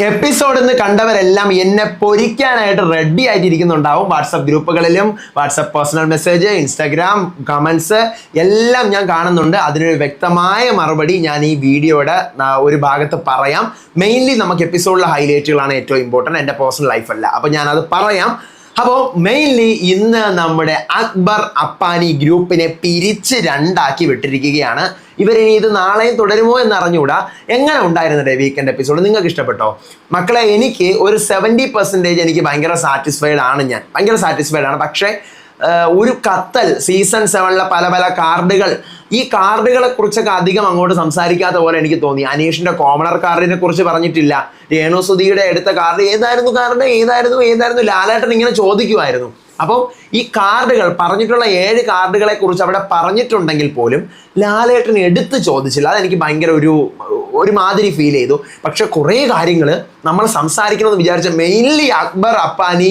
Episode ഇന്ന് കണ്ടവരെല്ലാം എന്നെ പൊരിക്കാനായിട്ട് റെഡി ആയിട്ടിരിക്കുന്നുണ്ടാവും. വാട്സപ്പ് ഗ്രൂപ്പുകളിലും WhatsApp personal message, Instagram comments എല്ലാം ഞാൻ കാണുന്നുണ്ട്. അതിനൊരു വ്യക്തമായ മറുപടി ഞാൻ ഈ വീഡിയോയുടെ ഒരു ഭാഗത്ത് പറയാം. മെയിൻലി നമുക്ക് എപ്പിസോഡിലെ ഹൈലൈറ്റുകളാണ് ഏറ്റവും ഇമ്പോർട്ടൻറ്റ്, എൻ്റെ പേഴ്സണൽ ലൈഫല്ല. അപ്പോൾ ഞാനത് പറയാം. അപ്പോൾ മെയിൻലി ഇന്ന് നമ്മുടെ അക്ബർ അപ്പാനി ഗ്രൂപ്പിനെ പിരിച്ച് രണ്ടാക്കി വിട്ടിരിക്കുകയാണ്. ഇവരിനി ഇത് നാളെയും തുടരുമോ എന്ന് അറിഞ്ഞുകൂടാ. എങ്ങനെ ഉണ്ടായിരുന്നേ വീക്കെൻഡ് എപ്പിസോഡ്? നിങ്ങൾക്ക് ഇഷ്ടപ്പെട്ടോ? മക്കളെ, എനിക്ക് ഒരു 70% എനിക്ക് ഭയങ്കര സാറ്റിസ്ഫൈഡ് ആണ്. ഞാൻ ഭയങ്കര സാറ്റിസ്ഫൈഡ് ആണ്. പക്ഷേ ഒരു കത്തൽ സീസൺ 7 പല പല കാർഡുകൾ, ഈ കാർഡുകളെ കുറിച്ചൊക്കെ അധികം അങ്ങോട്ട് സംസാരിക്കാത്ത പോലെ എനിക്ക് തോന്നി. അനീഷിന്റെ കോമണർ കാർഡിനെ കുറിച്ച് പറഞ്ഞിട്ടില്ല. രേണുസുധിയുടെ എടുത്ത കാർഡ് ഏതായിരുന്നു ലാലേട്ടൻ ഇങ്ങനെ ചോദിക്കുമായിരുന്നു. അപ്പോൾ ഈ കാർഡുകൾ പറഞ്ഞിട്ടുള്ള 7 കാർഡുകളെ കുറിച്ച് അവിടെ പറഞ്ഞിട്ടുണ്ടെങ്കിൽ പോലും ലാലേട്ടൻ എടുത്ത് ചോദിച്ചില്ല. അതെനിക്ക് ഭയങ്കര ഒരു മാതിരി ഫീൽ ചെയ്തു. പക്ഷെ കുറേ കാര്യങ്ങൾ നമ്മൾ സംസാരിക്കണമെന്ന് വിചാരിച്ച മെയിൻലി അക്ബർ അപ്പാനി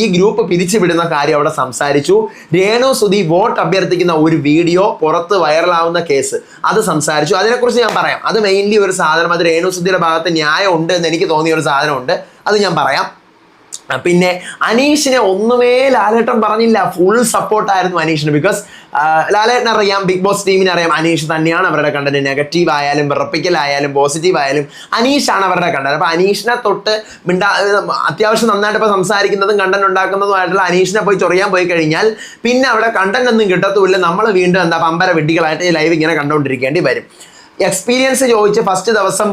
ഈ ഗ്രൂപ്പ് പിരിച്ചുവിടുന്ന കാര്യം അവിടെ സംസാരിച്ചു. രേണുസുധി വോട്ട് അഭ്യർത്ഥിക്കുന്ന ഒരു വീഡിയോ പുറത്ത് വൈറലാവുന്ന കേസ്, അത് സംസാരിച്ചു. അതിനെക്കുറിച്ച് ഞാൻ പറയാം. അത് മെയിൻലി ഒരു സാധനം, അത് രേണുസുധിയുടെ ഭാഗത്ത് ന്യായം ഉണ്ട് എന്ന് എനിക്ക് തോന്നിയ ഒരു സാധനമുണ്ട്, അത് ഞാൻ പറയാം. പിന്നെ അനീഷിനെ ഒന്നുമേ ലാലേട്ടൻ പറഞ്ഞില്ല. ഫുൾ സപ്പോർട്ടായിരുന്നു അനീഷിന്. ബിക്കോസ് ലാലേട്ടൻ അറിയാം, ബിഗ് ബോസ് ടീമിന് അറിയാം, അനീഷ് തന്നെയാണ് അവരുടെ കണ്ടന്റ്. നെഗറ്റീവ് ആയാലും വിറപ്പിക്കലായാലും പോസിറ്റീവ് ആയാലും അനീഷാണ് അവരുടെ കണ്ടന്റ്. അപ്പോൾ അനീഷിനെ തൊട്ട് അത്യാവശ്യം നന്നായിട്ട് ഇപ്പോൾ സംസാരിക്കുന്നതും കണ്ടന്റ് ഉണ്ടാക്കുന്നതുമായിട്ടുള്ള അനീഷിനെ പോയി ചൊറിയാൻ പോയി കഴിഞ്ഞാൽ പിന്നെ അവിടെ കണ്ടന്റ് ഒന്നും കിട്ടത്തുമില്ല. നമ്മൾ വീണ്ടും പമ്പര വെട്ടികളായിട്ട് ഈ ലൈവ് ഇങ്ങനെ കണ്ടുകൊണ്ടിരിക്കേണ്ടി വരും. എക്സ്പീരിയൻസ് ചോദിച്ച്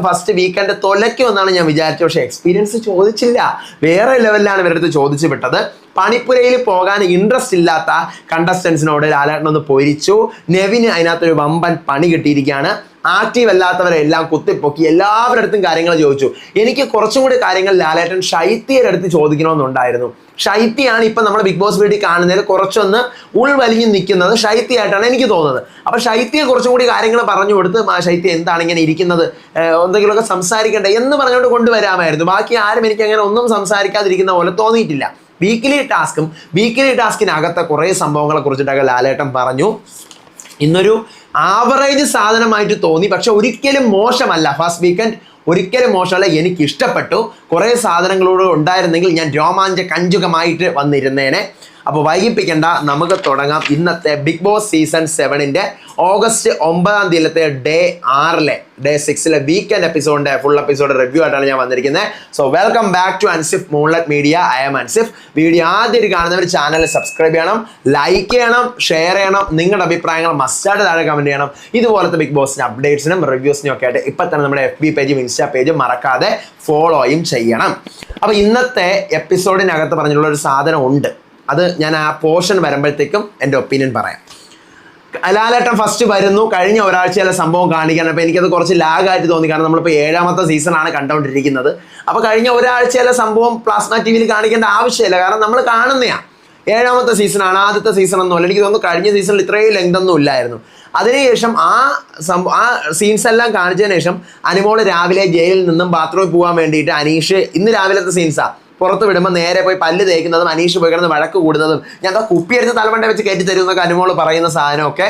ഫസ്റ്റ് വീക്കെൻഡ് തൊലയ്ക്കുമെന്നാണ് ഞാൻ വിചാരിച്ചത്. പക്ഷേ എക്സ്പീരിയൻസ് ചോദിച്ചില്ല. വേറെ ലെവലിലാണ് ഇവരുടെ അടുത്ത് ചോദിച്ചു വിട്ടത്. പണിപ്പുരയിൽ പോകാൻ ഇൻട്രസ്റ്റ് ഇല്ലാത്ത കണ്ടസ്റ്റൻസിനോട് ലാലേട്ടൻ ഒന്ന് പൊരിച്ചു. നെവിന് അതിനകത്തൊരു വമ്പൻ പണി കിട്ടിയിരിക്കുകയാണ്. ആക്റ്റീവ് അല്ലാത്തവരെ എല്ലാം കുത്തിപ്പൊക്കി എല്ലാവരുടെ അടുത്തും കാര്യങ്ങൾ ചോദിച്ചു. എനിക്ക് കുറച്ചും കൂടി കാര്യങ്ങൾ ലാലേട്ടൻ ഷൈത്യയുടെ അടുത്ത് ചോദിക്കണമെന്നുണ്ടായിരുന്നു. ഷൈത്യയാണ് ഇപ്പം നമ്മൾ ബിഗ് ബോസ് വീട്ടിൽ കാണുന്നതിൽ കുറച്ചൊന്ന് ഉൾവലിഞ്ഞ് നിൽക്കുന്നത് ഷൈത്യയായിട്ടാണ് എനിക്ക് തോന്നുന്നത്. അപ്പോൾ ഷൈത്യയെ കുറച്ചും കൂടി കാര്യങ്ങൾ പറഞ്ഞു കൊടുത്ത് ഷൈത്യ എന്താണ് ഇങ്ങനെ ഇരിക്കുന്നത്, എന്തെങ്കിലുമൊക്കെ സംസാരിക്കണ്ടേ എന്ന് പറഞ്ഞുകൊണ്ട് കൊണ്ടുവരാമായിരുന്നു. ബാക്കി ആരും എനിക്ക് അങ്ങനെ ഒന്നും സംസാരിക്കാതിരിക്കുന്ന പോലെ തോന്നിയിട്ടില്ല. വീക്കിലി ടാസ്കിനകത്തെ കുറേ സംഭവങ്ങളെ കുറിച്ചിട്ടൊക്കെ ലാലേട്ടൻ പറഞ്ഞു. ഇന്നൊരു ആവറേജ് സാധനമായിട്ട് തോന്നി, പക്ഷെ ഒരിക്കലും മോശമല്ല. ഫസ്റ്റ് വീക്കെൻഡ് ഒരിക്കലും മോശമല്ല, എനിക്ക് ഇഷ്ടപ്പെട്ടു. കുറേ സാധനങ്ങളോട് ഉണ്ടായിരുന്നെങ്കിൽ ഞാൻ രോമാഞ്ചകഞ്ചുകമായിട്ട് വന്നിരുന്നേനെ. അപ്പോൾ വൈകിപ്പിക്കേണ്ട, നമുക്ക് തുടങ്ങാം. ഇന്നത്തെ Bigg Boss season 7 August 9 day 6 weekend എപ്പിസോഡിന്റെ ഫുൾ എപ്പിസോഡ് റിവ്യൂ ആയിട്ടാണ് ഞാൻ വന്നിരിക്കുന്നത്. So welcome back to Ansif Moonlight Media. I am Ansif. Video ആദ്യം കാണുന്നവർ ചാനൽ സബ്സ്ക്രൈബ് ചെയ്യണം, ലൈക്ക് ചെയ്യണം, ഷെയർ ചെയ്യണം. നിങ്ങളുടെ അഭിപ്രായങ്ങൾ മസ്റ്റായിട്ട് താഴെ കമന്റ് ചെയ്യണം. ഇതുപോലത്തെ ബിഗ് ബോസിന്റെ അപ്ഡേറ്റ്സിനും റിവ്യൂസിനും ഒക്കെ ആയിട്ട് ഇപ്പം തന്നെ നമ്മുടെ FB പേജും ഇൻസ്റ്റാ പേജും മറക്കാതെ ഫോളോയും ചെയ്യണം. അപ്പോൾ ഇന്നത്തെ എപ്പിസോഡിനകത്ത് പറഞ്ഞിട്ടുള്ള ഒരു സാധനം ഉണ്ട്. അത് ഞാൻ ആ പോർഷൻ വരുമ്പോഴത്തേക്കും എൻ്റെ ഒപ്പീനിയൻ പറയാം. ലാലേട്ടൻ ഫസ്റ്റ് വരുന്നു. കഴിഞ്ഞ ഒരാഴ്ചയിലെ സംഭവം കാണിക്കാൻ. അപ്പോൾ എനിക്കത് കുറച്ച് ലാഗായിട്ട് തോന്നി. കാരണം നമ്മളിപ്പോൾ 7ാമത്തെ സീസണാണ് കണ്ടുകൊണ്ടിരിക്കുന്നത്. അപ്പോൾ കഴിഞ്ഞ ഒരാഴ്ചയിലെ സംഭവം പ്ലാസ്മ TV കാണിക്കേണ്ട ആവശ്യമില്ല. കാരണം നമ്മൾ കാണുന്നതാണ്. 7ാമത്തെ സീസണാണ്, ആദ്യത്തെ സീസണൊന്നുമല്ല. എനിക്ക് തോന്നുന്നു കഴിഞ്ഞ സീസണിൽ ഇത്രയും ലെങ്ത് ഒന്നും ഇല്ലായിരുന്നു. അതിനുശേഷം ആ സീൻസ് എല്ലാം കാണിച്ചതിന് ശേഷം അനുമോള് രാവിലെ ജയിലിൽ നിന്നും ബാത്റൂമിൽ പോകാൻ വേണ്ടിയിട്ട് അനീഷ്, ഇന്ന് രാവിലത്തെ സീൻസാണ്, പുറത്ത് വിടുമ്പോൾ നേരെ പോയി പല്ല് തേക്കുന്നതും അനീഷ് പോയി കിടന്ന് വഴക്ക് കൂടുന്നതും ഞാൻ കുപ്പിയെടുത്ത് തലമണ്ട വെച്ച് കയറ്റി തരുമെന്നൊക്കെ അനുമോള് പറയുന്ന സാധനമൊക്കെ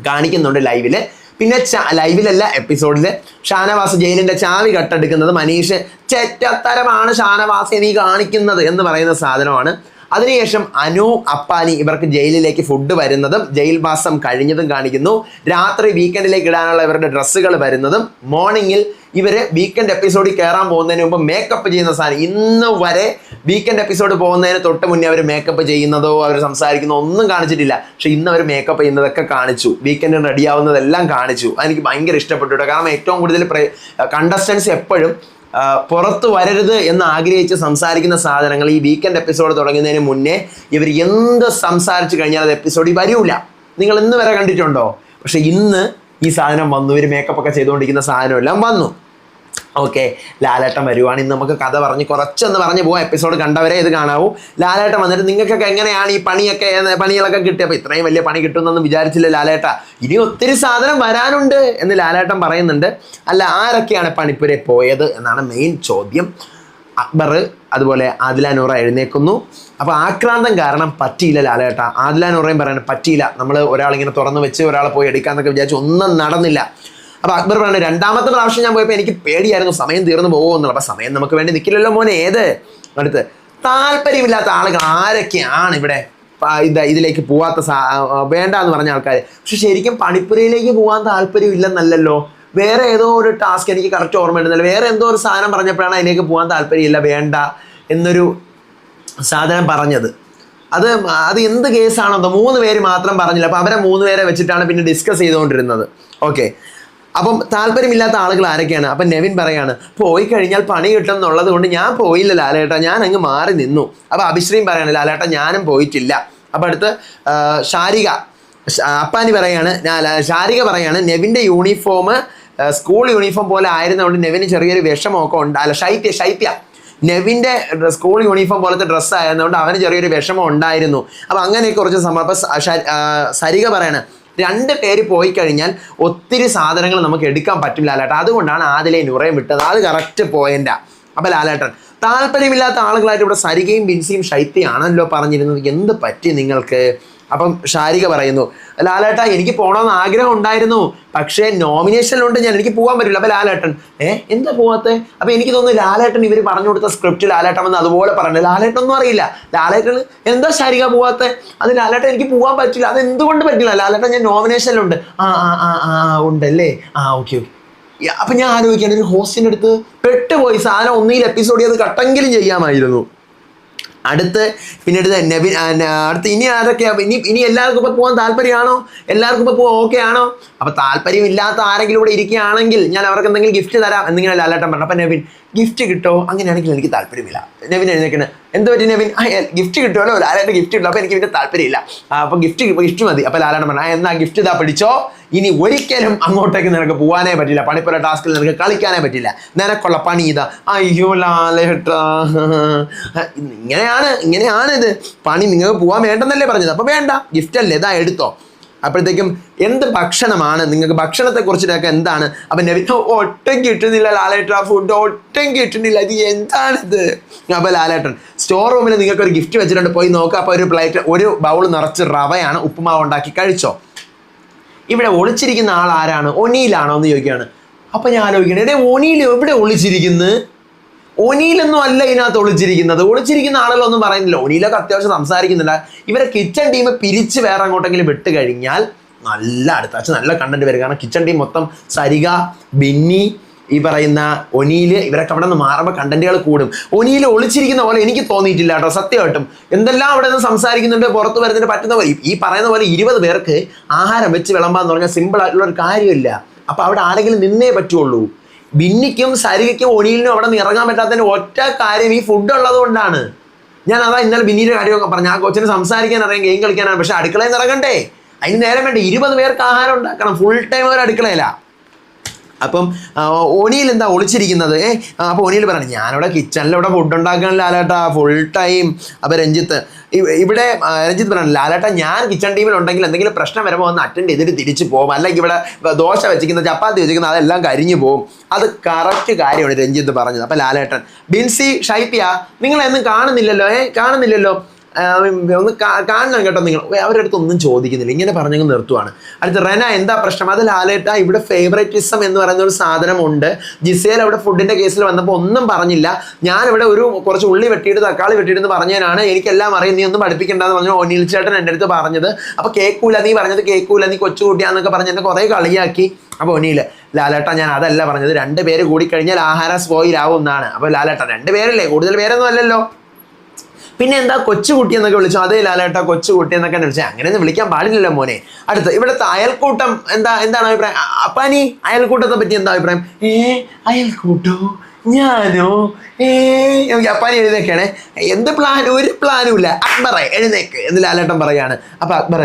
കാണിക്കുന്നുണ്ട് ലൈവില്. പിന്നെ ലൈവിലല്ല, എപ്പിസോഡിൽ ഷാനവാസ് ജയിലിൻ്റെ ചാവി കട്ടെടുക്കുന്നതും അനീഷ് ചെറ്റത്തരമാണ് ഷാനവാസ് നീ കാണിക്കുന്നത് എന്ന് പറയുന്ന സാധനമാണ്. അതിനുശേഷം അനു അപ്പാനി ഇവർക്ക് ജയിലിലേക്ക് ഫുഡ് വരുന്നതും ജയിൽ വാസം കഴിഞ്ഞതും കാണിക്കുന്നു. രാത്രി വീക്കെൻഡിലേക്ക് ഇടാനുള്ള ഇവരുടെ ഡ്രസ്സുകൾ വരുന്നതും മോർണിംഗിൽ ഇവര് വീക്കെൻഡ് എപ്പിസോഡിൽ കയറാൻ പോകുന്നതിന് മുമ്പ് മേക്കപ്പ് ചെയ്യുന്ന സാധനം. ഇന്ന് വരെ വീക്കെൻഡ് എപ്പിസോഡ് പോകുന്നതിന് തൊട്ട് മുന്നേ അവർ മേക്കപ്പ് ചെയ്യുന്നതോ അവർ സംസാരിക്കുന്നതോ ഒന്നും കാണിച്ചിട്ടില്ല. പക്ഷെ ഇന്ന് അവർ മേക്കപ്പ് ചെയ്യുന്നതൊക്കെ കാണിച്ചു, വീക്കെൻഡിന് റെഡിയാവുന്നതെല്ലാം കാണിച്ചു. അതെനിക്ക് ഭയങ്കര ഇഷ്ടപ്പെട്ടു. കാരണം ഏറ്റവും കൂടുതൽ കണ്ടസ്റ്റൻസ് എപ്പോഴും പുറത്ത് വരരുത് എന്ന് ആഗ്രഹിച്ച് സംസാരിക്കുന്ന സാധനങ്ങൾ ഈ വീക്കെൻഡ് എപ്പിസോഡ് തുടങ്ങുന്നതിന് മുന്നേ ഇവർ എന്ത് സംസാരിച്ചു കഴിഞ്ഞാൽ അത് എപ്പിസോഡിൽ വരില്ല. നിങ്ങൾ ഇന്ന് വരെ കണ്ടിട്ടുണ്ടോ? പക്ഷെ ഇന്ന് ഈ സാധനം വന്നു. ഇവർ മേക്കപ്പ് ഒക്കെ ചെയ്തുകൊണ്ടിരിക്കുന്ന സാധനമെല്ലാം വന്നു. ഓക്കെ, ലാലേട്ടൻ വരുവാണ്. ഇന്ന് നമുക്ക് കഥ കുറച്ചൊന്ന് പറഞ്ഞു പോകാം. എപ്പിസോഡ് കണ്ടവരെ ഇത് കാണാവൂ. ലാലേട്ടൻ വന്നിട്ട് നിങ്ങൾക്കൊക്കെ എങ്ങനെയാണ് ഈ പണികളൊക്കെ കിട്ടിയത്? അപ്പോൾ ഇത്രയും വലിയ പണി കിട്ടുമെന്നൊന്നും വിചാരിച്ചില്ല ലാലേട്ട. ഇനി ഒത്തിരി സാധനം വരാനുണ്ട് എന്ന് ലാലേട്ടൻ പറയുന്നുണ്ട്. അല്ല, ആരൊക്കെയാണ് പണിപ്പുരയിൽ പോയത് എന്നാണ് മെയിൻ ചോദ്യം. അക്ബർ, അതുപോലെ ആദില നൂറ എഴുന്നേക്കുന്നു. അപ്പോൾ ആക്രാന്തം കാരണം പറ്റിയില്ല ലാലേട്ട. ആദില നൂറയും പറയാൻ പറ്റിയില്ല. നമ്മൾ ഒരാളിങ്ങനെ തുറന്നു വെച്ച് ഒരാളെ പോയി എടുക്കാമെന്നൊക്കെ വിചാരിച്ചു, ഒന്നും നടന്നില്ല. അപ്പൊ അക്ബർ പറഞ്ഞു രണ്ടാമത്തെ പ്രാവശ്യം ഞാൻ പോയപ്പോൾ എനിക്ക് പേടിയായിരുന്നു സമയം തീർന്നു പോകുമെന്നുള്ളത്. അപ്പൊ സമയം നമുക്ക് വേണ്ടി നിൽക്കില്ലല്ലോ മോനെ. ഏത് അടുത്ത് താല്പര്യമില്ലാത്ത ആളുകൾ ആരൊക്കെയാണ് ഇവിടെ ഇതിലേക്ക് പോവാത്ത വേണ്ട എന്ന് പറഞ്ഞ ആൾക്കാർ? പക്ഷെ ശരിക്കും പണിപ്പുരയിലേക്ക് പോകാൻ താല്പര്യമില്ലെന്നല്ലോ, വേറെ ഏതോ ഒരു ടാസ്ക് എനിക്ക് കറക്റ്റ് ഓർമ്മയുണ്ടെന്നല്ല, വേറെ എന്തോ ഒരു സാധനം പറഞ്ഞപ്പോഴാണ് അതിലേക്ക് പോകാൻ താല്പര്യമില്ല വേണ്ട എന്നൊരു സാധനം പറഞ്ഞത്. അത് എന്ത് കേസാണോ? 3 പേര് മാത്രം പറഞ്ഞില്ല. അപ്പം അവരെ 3 പേരെ വെച്ചിട്ടാണ് പിന്നെ ഡിസ്കസ് ചെയ്തുകൊണ്ടിരുന്നത്. ഓക്കെ, അപ്പം താല്പര്യമില്ലാത്ത ആളുകൾ ആരൊക്കെയാണ്? അപ്പം നെവിൻ പറയാണ് പോയി കഴിഞ്ഞാൽ പണി കിട്ടും എന്നുള്ളത് കൊണ്ട് ഞാൻ പോയില്ല ലാലേട്ട, ഞാൻ അങ്ങ് മാറി നിന്നു. അപ്പം അഭിശ്രീയും പറയാണ് ലാലേട്ട ഞാനും പോയിട്ടില്ല. അപ്പം അടുത്ത് ഷാരിക അപ്പാനി പറയാണ്, ഷാരിക പറയാണ് നെവിൻ്റെ യൂണിഫോം സ്കൂൾ യൂണിഫോം പോലെ ആയിരുന്നതുകൊണ്ട് നെവിന് ചെറിയൊരു വിഷമമൊക്കെ ഉണ്ട്. അല്ല ശൈത്യ നെവിൻ്റെ സ്കൂൾ യൂണിഫോം പോലത്തെ ഡ്രസ്സ് ആയിരുന്നതുകൊണ്ട് അവന് ചെറിയൊരു വിഷമം ഉണ്ടായിരുന്നു. അപ്പം അങ്ങനെയൊക്കെ കുറച്ച് സംഭവം. അപ്പം സരിക പറയാണ് 2 പേര് പോയി കഴിഞ്ഞാൽ ഒത്തിരി സാധനങ്ങൾ നമുക്ക് എടുക്കാൻ പറ്റും ലാലേട്ടൻ, അതുകൊണ്ടാണ് ആദിലയും നുറയും വിട്ടത്. അത് കറക്റ്റ് പോയിന്റാ. അപ്പം ലാലേട്ടൻ താല്പര്യമില്ലാത്ത ആളുകളായിട്ട് ഇവിടെ സരികയും ബിൻസിയും ശൈത്യയാണല്ലോ പറഞ്ഞിരുന്നത്, എന്ത് പറ്റി നിങ്ങൾക്ക്? അപ്പം ഷാരിക പറയുന്നു ലാലേട്ട എനിക്ക് പോകണമെന്ന് ആഗ്രഹം ഉണ്ടായിരുന്നു, പക്ഷേ നോമിനേഷനിലുണ്ട് എനിക്ക് പോകാൻ പറ്റില്ല. അപ്പം ലാലേട്ടൻ എന്താ പോവാത്തെ? അപ്പം എനിക്ക് തോന്നുന്നു ലാലേട്ടൻ ഇവർ പറഞ്ഞു കൊടുത്ത സ്ക്രിപ്റ്റ് ലാലേട്ടൻ വന്ന് അതുപോലെ പറഞ്ഞു. ലാലേട്ടൻ ഒന്നും അറിയില്ല. ലാലേട്ടൻ എന്താ ഷാരിക പോവാത്തെ? അത് ലാലേട്ടൻ എനിക്ക് പോകാൻ പറ്റില്ല. അത് എന്തുകൊണ്ട് പറ്റില്ല? ലാലേട്ടൻ ഞാൻ നോമിനേഷനിലുണ്ട്. ഉണ്ടല്ലേ, ഓക്കെ. അപ്പം ഞാൻ ആലോചിക്കാൻ ഒരു ഹോസ്റ്റിൻ്റെ അടുത്ത് പെട്ടുപോയി സാധനം. ഒന്നിൽ എപ്പിസോഡ് ചെയ്ത് കട്ടെങ്കിലും ചെയ്യാമായിരുന്നു. അടുത്ത് പിന്നീട് നെവിൻ അടുത്ത് ഇനി ആരൊക്കെയാ? ഇനി എല്ലാവർക്കും ഇപ്പം പോകാൻ താല്പര്യമാണോ? എല്ലാവർക്കും ഇപ്പം പോകാൻ ഓക്കെ ആണോ? അപ്പം താല്പര്യമില്ലാത്ത ആരെങ്കിലും ഇവിടെ ഇരിക്കുകയാണെങ്കിൽ ഞാൻ അവർക്ക് എന്തെങ്കിലും ഗിഫ്റ്റ് തരാം എന്നിങ്ങനെ ലാലേട്ടൻ പറഞ്ഞു. അപ്പം നെവിൻ ഗിഫ്റ്റ് കിട്ടോ? അങ്ങനെയാണെങ്കിൽ എനിക്ക് താല്പര്യമില്ല. നെവിൻ എഴുന്നേക്കണ് എന്ത് പറ്റി നെവിൻ? ഗിഫ്റ്റ് കിട്ടുമല്ലോ, ലാലേട്ടൻ ഗിഫ്റ്റ് കിട്ടും. അപ്പം എനിക്ക് പിന്നെ താല്പര്യമില്ല. അപ്പം ഗിഫ്റ്റ് മതി. അപ്പം ലാലേട്ടൻ പറഞ്ഞു എന്നാ ഗിഫ്റ്റ് ഇതാ പിടിച്ചോ, ഇനി ഒരിക്കലും അങ്ങോട്ടേക്ക് നിനക്ക് പോകാനേ പറ്റില്ല, പണിപ്പുര ടാസ്കിൽ നിനക്ക് കളിക്കാനേ പറ്റില്ല, നിനക്കുള്ള പണി ഇതാ. അയ്യോ ലാലേട്ടാ, ഇങ്ങനെയാണ് ഇത് പണി, നിങ്ങൾക്ക് പോകാൻ വേണ്ടെന്നല്ലേ പറഞ്ഞത്? അപ്പം വേണ്ട, ഗിഫ്റ്റ് അല്ലേ, ഇതാ എടുത്തോ. അപ്പോഴത്തേക്കും എന്ത് ഭക്ഷണമാണ് നിങ്ങൾക്ക്, ഭക്ഷണത്തെ കുറിച്ചിട്ടൊക്കെ എന്താണ്? അപ്പം നെവിൻ ഒട്ടും കിട്ടുന്നില്ല ലാലേട്ടൻ, ഫുഡ് ഒട്ടും കിട്ടുന്നില്ല, ഇത് എന്താണിത്? അപ്പോൾ ലാലേട്ടൻ സ്റ്റോർ റൂമിൽ നിങ്ങൾക്കൊരു ഗിഫ്റ്റ് വെച്ചിട്ടുണ്ട്, പോയി നോക്കുക. അപ്പോൾ ഒരു ബൗൾ നിറച്ച് റവയാണ്, ഉപ്പുമാവ് ഉണ്ടാക്കി കഴിച്ചോ. ഇവിടെ ഒളിച്ചിരിക്കുന്ന ആൾ ആരാണ്? ഒനീലാണോ എന്ന് ചോദിക്കുകയാണ്. അപ്പം ഞാൻ ആലോചിക്കണേ ഒനീൽ എവിടെ ഒളിച്ചിരിക്കുന്നത്? ഒനീലൊന്നും അല്ല ഇതിനകത്ത് ഒളിച്ചിരിക്കുന്ന ആളുകളൊന്നും പറയുന്നില്ല. ഒനീലൊക്കെ അത്യാവശ്യം സംസാരിക്കുന്നില്ല. ഇവരെ കിച്ചൺ ടീം പിരിച്ച് വേറെ അങ്ങോട്ടെങ്കിലും വിട്ട് കഴിഞ്ഞാൽ നല്ല കണ്ടന്റ് വരും. കാരണം കിച്ചൺ ടീം മൊത്തം സരിക, ബിന്നി, ഈ പറയുന്ന ഒനീൽ, ഇവരൊക്കെ അവിടെ നിന്ന് മാറുമ്പോൾ കണ്ടന്റുകൾ കൂടും. ഒനീൽ ഒളിച്ചിരിക്കുന്ന പോലെ എനിക്ക് തോന്നിയിട്ടില്ല കേട്ടോ, സത്യമായിട്ടും. എന്തെല്ലാം അവിടെ നിന്ന് സംസാരിക്കുന്നുണ്ട്, പുറത്ത് വരുന്നതിന് പറ്റുന്ന പോലെ. ഈ പറയുന്ന പോലെ 20 പേർക്ക് ആഹാരം വെച്ച് വിളമ്പാന്ന് പറഞ്ഞാൽ സിമ്പിൾ ആയിട്ടുള്ള ഒരു കാര്യമില്ല. അപ്പം അവിടെ ആരെങ്കിലും നിന്നേ പറ്റുള്ളൂ. ബിന്നിക്കും സരികയ്ക്കും ഒനീലിനും അവിടെ നിന്ന് ഇറങ്ങാൻ പറ്റാത്തതിൻ്റെ ഒറ്റ കാര്യം ഈ ഫുഡ് ഉള്ളത് കൊണ്ടാണ്. ഞാൻ അതാ ഇന്നലെ ബിന്നിയുടെ കാര്യമൊക്കെ പറഞ്ഞു. ആ കൊച്ചിന് സംസാരിക്കാൻ അറിയാം, ഗെയിം കളിക്കാനാണ്, പക്ഷെ അടുക്കളയിൽ നിന്ന് ഇറങ്ങണ്ടേ, അതിന് നേരം വേണ്ടേ. 20 പേർക്ക് ആഹാരം ഉണ്ടാക്കണം, ഫുൾ ടൈം അവർ അടുക്കളയില്ല. അപ്പം ഒനീൽ എന്താ ഒളിച്ചിരിക്കുന്നത്? അപ്പോൾ ഒനീൽ പറഞ്ഞു ഞാനിവിടെ കിച്ചണിലിവിടെ ഫുഡ് ഉണ്ടാക്കാൻ ലാലേട്ടാ ഫുൾ ടൈം. അപ്പോൾ രഞ്ജിത്ത് പറഞ്ഞു ലാലേട്ടാ ഞാൻ കിച്ചൺ ടീമിലുണ്ടെങ്കിൽ എന്തെങ്കിലും പ്രശ്നം വരുമ്പോൾ ഒന്ന് അറ്റൻഡ് ചെയ്തിട്ട് തിരിച്ചു പോകും, അല്ലെങ്കിൽ ഇവിടെ ദോശ വെച്ചിരിക്കുന്ന ചപ്പാത്തി വെച്ചിരിക്കുന്ന അതെല്ലാം കരിഞ്ഞു പോകും. അത് കറക്റ്റ് കാര്യമാണ് രഞ്ജിത്ത് പറഞ്ഞത്. അപ്പോൾ ലാലേട്ടൻ ബിൻസി, ഷൈത്യ നിങ്ങളെന്നും കാണുന്നില്ലല്ലോ, ഒന്ന് കാണണം കേട്ടോ നിങ്ങൾ. അവരുടെ അടുത്ത് ഒന്നും ചോദിക്കുന്നില്ല, ഇങ്ങനെ പറഞ്ഞങ്ങ് നിർത്തുവാണ്. അടുത്ത റെന എന്താ പ്രശ്നം? അത് ലാലേട്ട ഇവിടെ ഫേവറേറ്റിസം എന്ന് പറയുന്ന ഒരു സാധനമുണ്ട്. ജിസേൽ അവിടെ ഫുഡിൻ്റെ കേസിൽ വന്നപ്പോൾ ഒന്നും പറഞ്ഞില്ല. ഞാനിവിടെ കുറച്ച് ഉള്ളി വെട്ടിയിട്ട് തക്കാളി വെട്ടിയിട്ടെന്ന് പറഞ്ഞതിനാണ് എനിക്കെല്ലാം അറിയാം, നീ ഒന്നും പഠിപ്പിക്കേണ്ടെന്ന് പറഞ്ഞു ഒനിൽ ചേട്ടൻ എൻ്റെ അടുത്ത് പറഞ്ഞത്. അപ്പോൾ കേൾക്കൂല, നീ കൊച്ചുകൂട്ടിയാന്നൊക്കെ പറഞ്ഞ് എന്നെ കുറേ കളിയാക്കി. അപ്പോൾ ഒനിൽ ലാലേട്ട ഞാൻ അതല്ല പറഞ്ഞത്, 2 പേര് കൂടിക്കഴിഞ്ഞാൽ ആഹാരം സ്പോയിലാവും എന്നാണ്. അപ്പോൾ ലാലേട്ട 2 പേരല്ലേ, കൂടുതൽ പേരൊന്നും അല്ലല്ലോ. പിന്നെ എന്താ കൊച്ചുകുട്ടി എന്നൊക്കെ വിളിച്ചു? അതേ ലാലേട്ട കൊച്ചുകുട്ടി എന്നൊക്കെ വിളിച്ചത്, അങ്ങനെയൊന്നും വിളിക്കാൻ പാടില്ലല്ലോ മോനെ. അടുത്ത് ഇവിടുത്തെ അയൽക്കൂട്ടം എന്താണ് അഭിപ്രായം? അപ്പാനി അയൽക്കൂട്ടത്തെ പറ്റി എന്താ അഭിപ്രായം? അയൽക്കൂട്ടോ ഞാനോ അപ്പാനി എഴുന്നേക്കാണ്. എന്ത് ഒരു പ്ലാനും ഇല്ല. അക്ബറെ എഴുന്നേക്ക് എന്ന് ലാലേട്ടൻ പറയാണ്. അപ്പൊ അക്ബർ